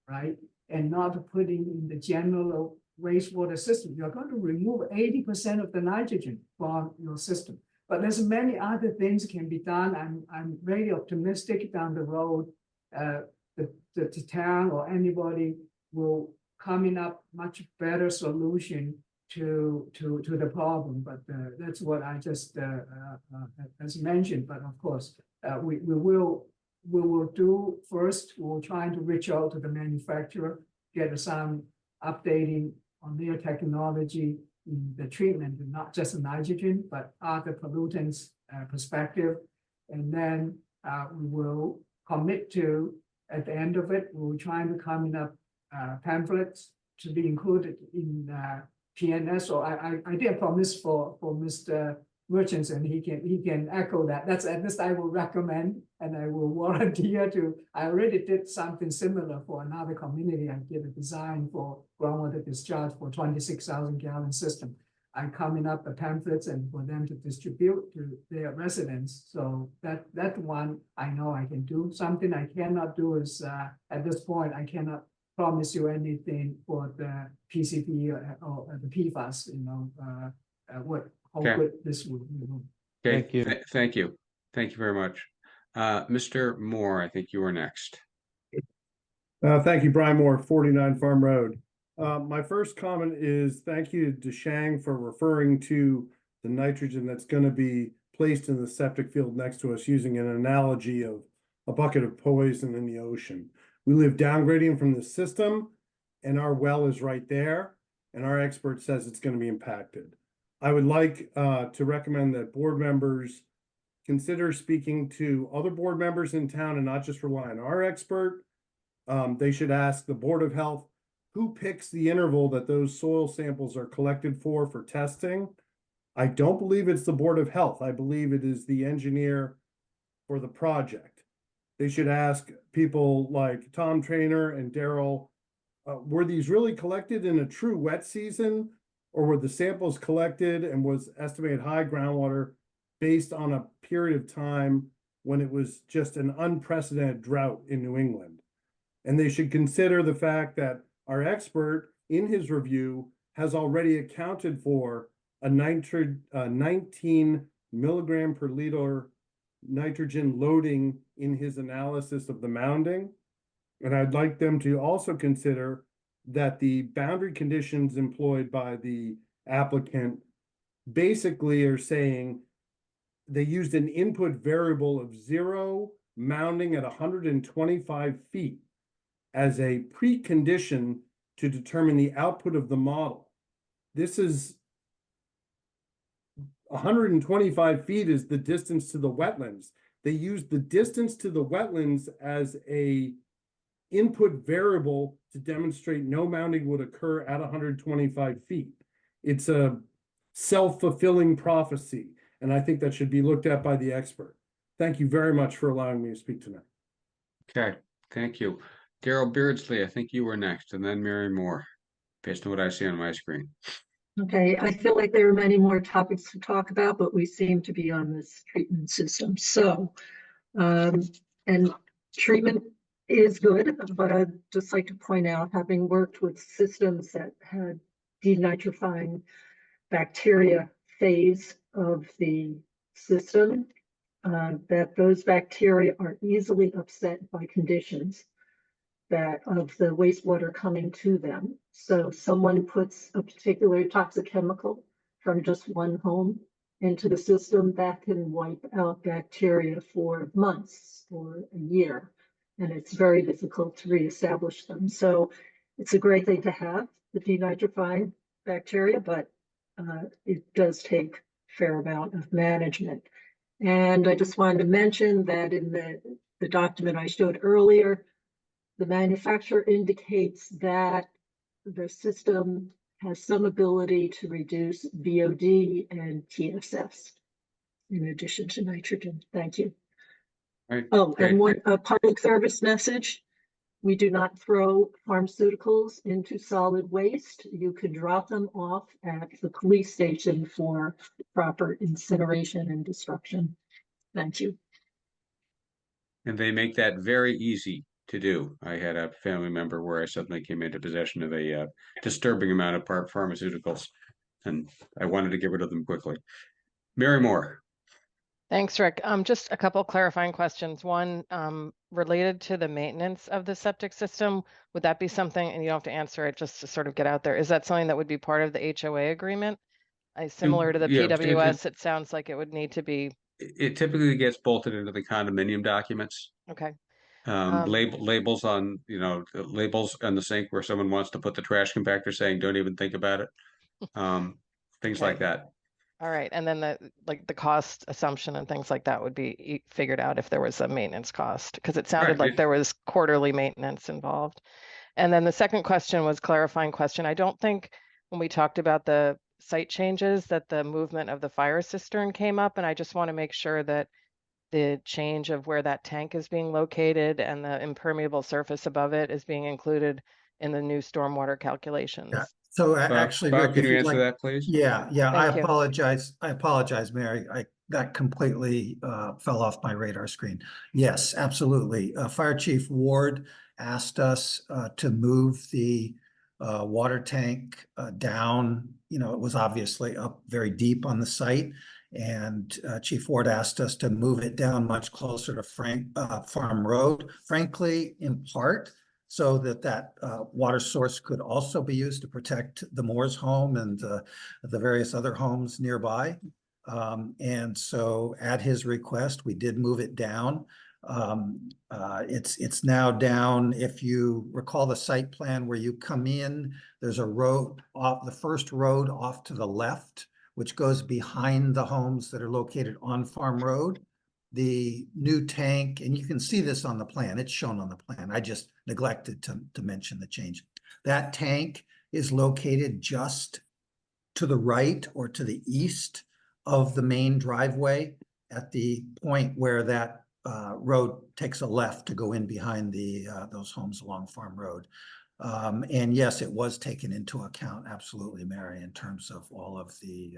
right, and not putting in the general wastewater system, you're going to remove 80% of the nitrogen from your system. But there's many other things can be done. I'm very optimistic down the road. The town or anybody will coming up much better solution to the problem. But that's what I just as mentioned. But of course, we will do first. We'll try to reach out to the manufacturer, get some updating on their technology in the treatment, not just nitrogen, but other pollutants perspective. And then we will commit to, at the end of it, we'll try to come up pamphlets to be included in PNS. So I did promise for Mr. Merchants, and he can echo that. That's at least I will recommend, and I will volunteer to. I already did something similar for another community. I did a design for groundwater discharge for 26,000 gallon system. I'm coming up the pamphlets and for them to distribute to their residents. So that one I know I can do. Something I cannot do is at this point I cannot promise you anything for the PCP or the PFAS. How good this will be. Okay, Thank you. Thank you. Thank you very much. Mr. Moore, I think you were next. Thank you, Brian Moore, 49 Farm Road. My first comment is thank you to Shang for referring to the nitrogen that's going to be placed in the septic field next to us using an analogy of a bucket of poison in the ocean. We live downgrading from the system and our well is right there and our expert says it's going to be impacted. I would like to recommend that board members consider speaking to other board members in town and not just rely on our expert. They should ask the Board of Health who picks the interval that those soil samples are collected for testing. I don't believe it's the Board of Health. I believe it is the engineer for the project. They should ask people like Tom Trainer and Daryl, were these really collected in a true wet season? Or were the samples collected and was estimated high groundwater based on a period of time when it was just an unprecedented drought in New England? And they should consider the fact that our expert in his review has already accounted for a 19 milligram per liter nitrogen loading in his analysis of the mounding. And I'd like them to also consider that the boundary conditions employed by the applicant basically are saying they used an input variable of 0 mounding at 125 feet as a precondition to determine the output of the model. This is 125 feet is the distance to the wetlands. They used the distance to the wetlands as a input variable to demonstrate no mounding would occur at 125 feet. It's a self-fulfilling prophecy, and I think that should be looked at by the expert. Thank you very much for allowing me to speak tonight. Okay, thank you. Daryl Beardsley, I think you were next, and then Mary Moore, based on what I see on my screen. Okay, I feel like there are many more topics to talk about, but we seem to be on this treatment system. So, and treatment is good, but I'd just like to point out, having worked with systems that had denitrifying bacteria phase of the system, that those bacteria are easily upset by conditions that of the wastewater coming to them. So someone puts a particular toxic chemical from just one home into the system, that can wipe out bacteria for months or a year. And it's very difficult to reestablish them. So it's a great thing to have, the denitrifying bacteria, but it does take a fair amount of management. And I just wanted to mention that in the document I showed earlier, the manufacturer indicates that the system has some ability to reduce VOD and TSS in addition to nitrogen. Thank you. Right, Oh, great. and one public service message. We do not throw pharmaceuticals into solid waste. You could drop them off at the police station for proper incineration and destruction. Thank you. And they make that very easy to do. I had a family member where I suddenly came into possession of a disturbing amount of pharmaceuticals, and I wanted to get rid of them quickly. Mary Moore. Thanks, Rick. Just a couple clarifying questions. One, related to the maintenance of the septic system, would that be something, and you don't have to answer it, just to sort of get out there, is that something that would be part of the HOA agreement? Similar to the Yeah, PWS, it sounds like it would need to be. It typically gets bolted into the condominium documents. Okay. Labels on, labels on the sink where someone wants to put the trash compactor saying, don't even think about it. Things like that. All right, and then the cost assumption and things like that would be figured out if there was a maintenance cost, because it sounded like there was quarterly maintenance involved. And then the second question was clarifying question. I don't think when we talked about the site changes that the movement of the fire cistern came up, and I just want to make sure that the change of where that tank is being located and the impermeable surface above it is being included in the new stormwater calculations. Yeah. So actually, Bob, Rick, can if you you'd answer like, that, please? yeah, Thank you. I apologize, Mary. That completely fell off my radar screen. Yes, absolutely. Fire Chief Ward asked us to move the water tank down. It was obviously up very deep on the site, and Chief Ward asked us to move it down much closer to Farm Road, frankly, in part so that water source could also be used to protect the Moore's home and the various other homes nearby. And so at his request, we did move it down. It's now down, if you recall the site plan where you come in, there's a road off, the first road off to the left, which goes behind the homes that are located on Farm Road. The new tank, and you can see this on the plan, it's shown on the plan. I just neglected to mention the change. That tank is located just to the right or to the east of the main driveway at the point where that road takes a left to go in behind those homes along Farm Road. And yes, it was taken into account, absolutely, Mary, in terms of all of the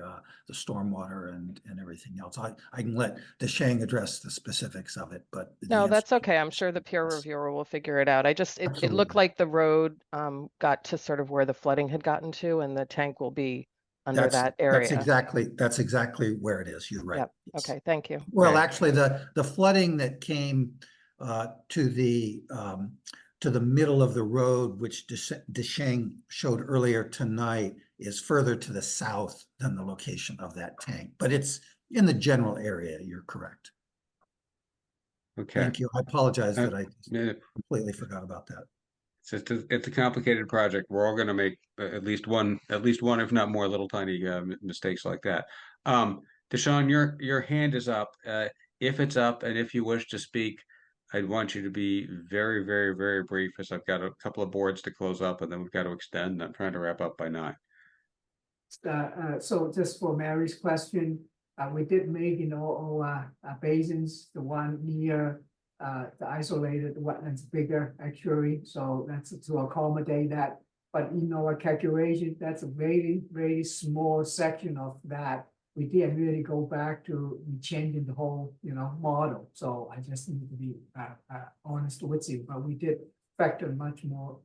stormwater and everything else. I can let DeShang address the specifics of it, but the No, answer- that's okay. I'm sure the peer reviewer will figure it out. It looked Absolutely. like the road got to sort of where the flooding had gotten to, and the tank will be under that area. That's exactly where it is. You're right. Yep. Yes. Okay, thank you. Well, Okay. actually, the flooding that came to the middle of the road, which DeShang showed earlier tonight, is further to the south than the location of that tank, but it's in the general area. You're correct. Okay. Thank you. I apologize that I Yeah, completely forgot about that. it's a complicated project. We're all going to make at least one, if not more, little tiny mistakes like that. Deshaun, your hand is up. If it's up, and if you wish to speak, I'd want you to be very, very, very brief, as I've got a couple of boards to close up, and then we've got to extend. I'm trying to wrap up by 9. So just for Mary's question, we did make, all basins, the one near the isolated wetlands bigger actually, so that's to accommodate that. But in our calculation, that's a very, very small section of that. We didn't really go back to changing the whole, model. So I just need to be honest with you, but we did factor much more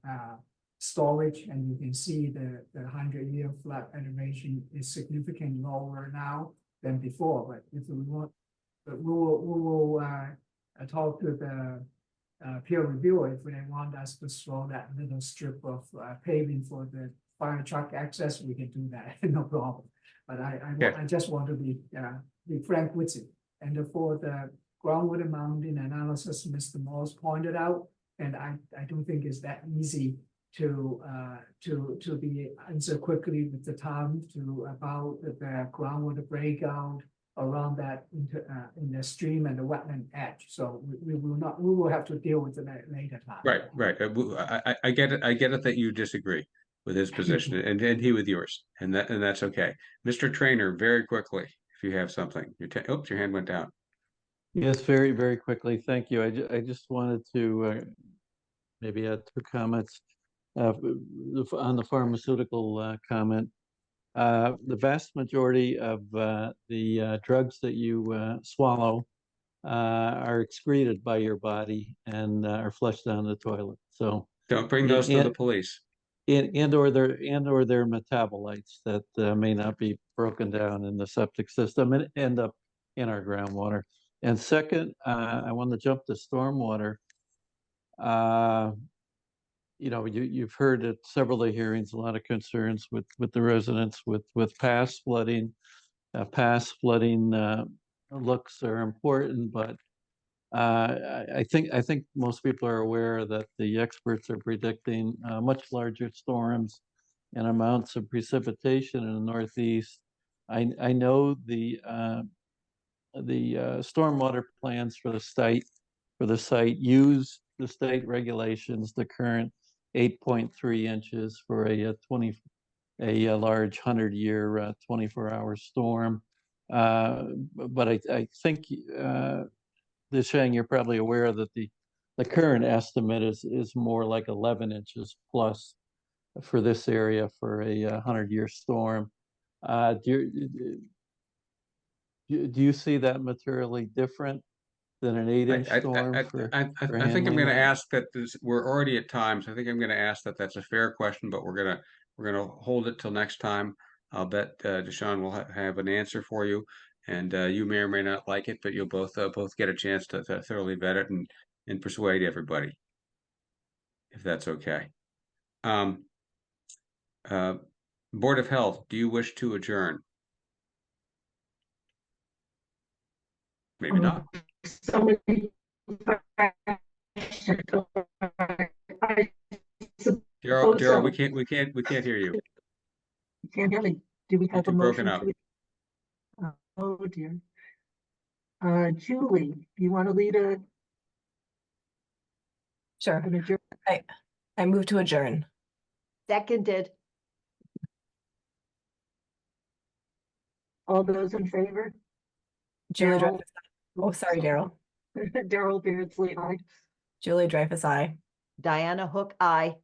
storage, and you can see the 100-year flood elevation is significantly lower now than before. But if we want, we will talk to the peer reviewer if they want us to throw that little strip of paving for the fire truck access. We can do that, no problem. But I just want to be frank with you. And for the groundwater mountain analysis, Mr. Morse pointed out, and I don't think it's that easy to be answered quickly with the time about the groundwater breakout around that in the stream and the wetland edge. So we will have to deal with it later time. Right. I get it. I get it that you disagree with his position, and he with yours, and that's okay. Mr. Trainer, very quickly, if you have something. Your hand went down. Yes, very, very quickly. Thank you. I just wanted to maybe add 2 comments on the pharmaceutical comment. The vast majority of the drugs that you swallow are excreted by your body and are flushed down the toilet. So don't bring those to the police. Or their metabolites that may not be broken down in the septic system and end up in our groundwater. And second, I want to jump to stormwater. You've heard at several of the hearings a lot of concerns with the residents with past flooding. Past flooding looks are important, but I think most people are aware that the experts are predicting much larger storms and amounts of precipitation in the Northeast. I know the stormwater plans for the site use the state regulations, the current 8.3 inches for a large 100-year 24-hour storm. But I think Shang, you're probably aware that the current estimate is more like 11 inches plus for this area for a 100-year storm. Do you see that materially different than an 8-inch storm? I think I'm going to ask that we're already at time, so I think I'm going to ask that that's a fair question, but we're gonna hold it till next time. I'll bet Deshaun will have an answer for you, and you may or may not like it, but you'll both get a chance to thoroughly vet it and persuade everybody, if that's okay. Board of Health, do you wish to adjourn? Maybe not. Daryl, we can't hear you. You can't hear me. Do we have a broken motion? up. Oh dear. Julie, you want to lead a? Sure. I move to adjourn. Seconded. All those in favor? Julie Daryl? Dreyfus. Oh, sorry, Daryl. Daryl Beardsley, aye. Julie Dreyfus, aye. Diana Hook, aye.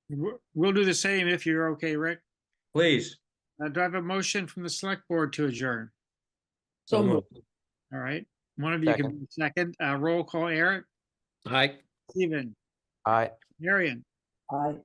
We'll do the same if you're okay, Rick. Please. Do I have a motion from the select board to adjourn? So moved. All right. One of you can be second. Roll call, Eric, Aye. Stephen, Aye. Marion. Aye.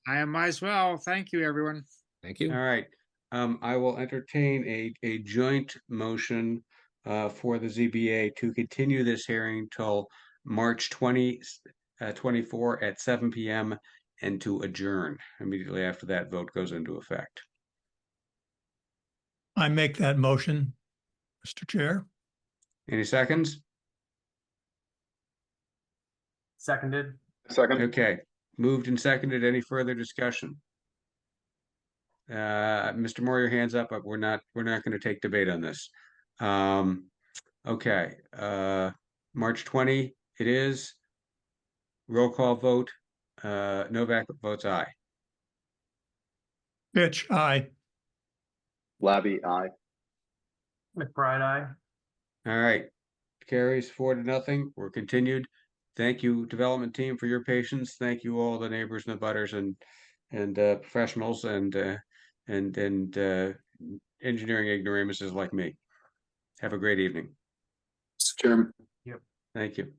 I am as well. Thank you, everyone. Thank you. All right. I will entertain a joint motion for the ZBA to continue this hearing till March 2024 at 7 p.m. and to adjourn immediately after that vote goes into effect. I make that motion, Mr. Chair. Any seconds? Seconded. Second. Okay. Moved and seconded. Any further discussion? Mr. Moore, your hands up, but we're not going to take debate on this. Okay. March 20 it is. Roll call vote. Novak votes aye. Pitch, aye. Labby, aye. McBride, aye. All right. Carries 4-0. We're continued. Thank you, development team, for your patience. Thank you, all the neighbors and the butters and professionals and engineering ignoramuses like me. Have a great evening. Mr. Chairman. Thank you.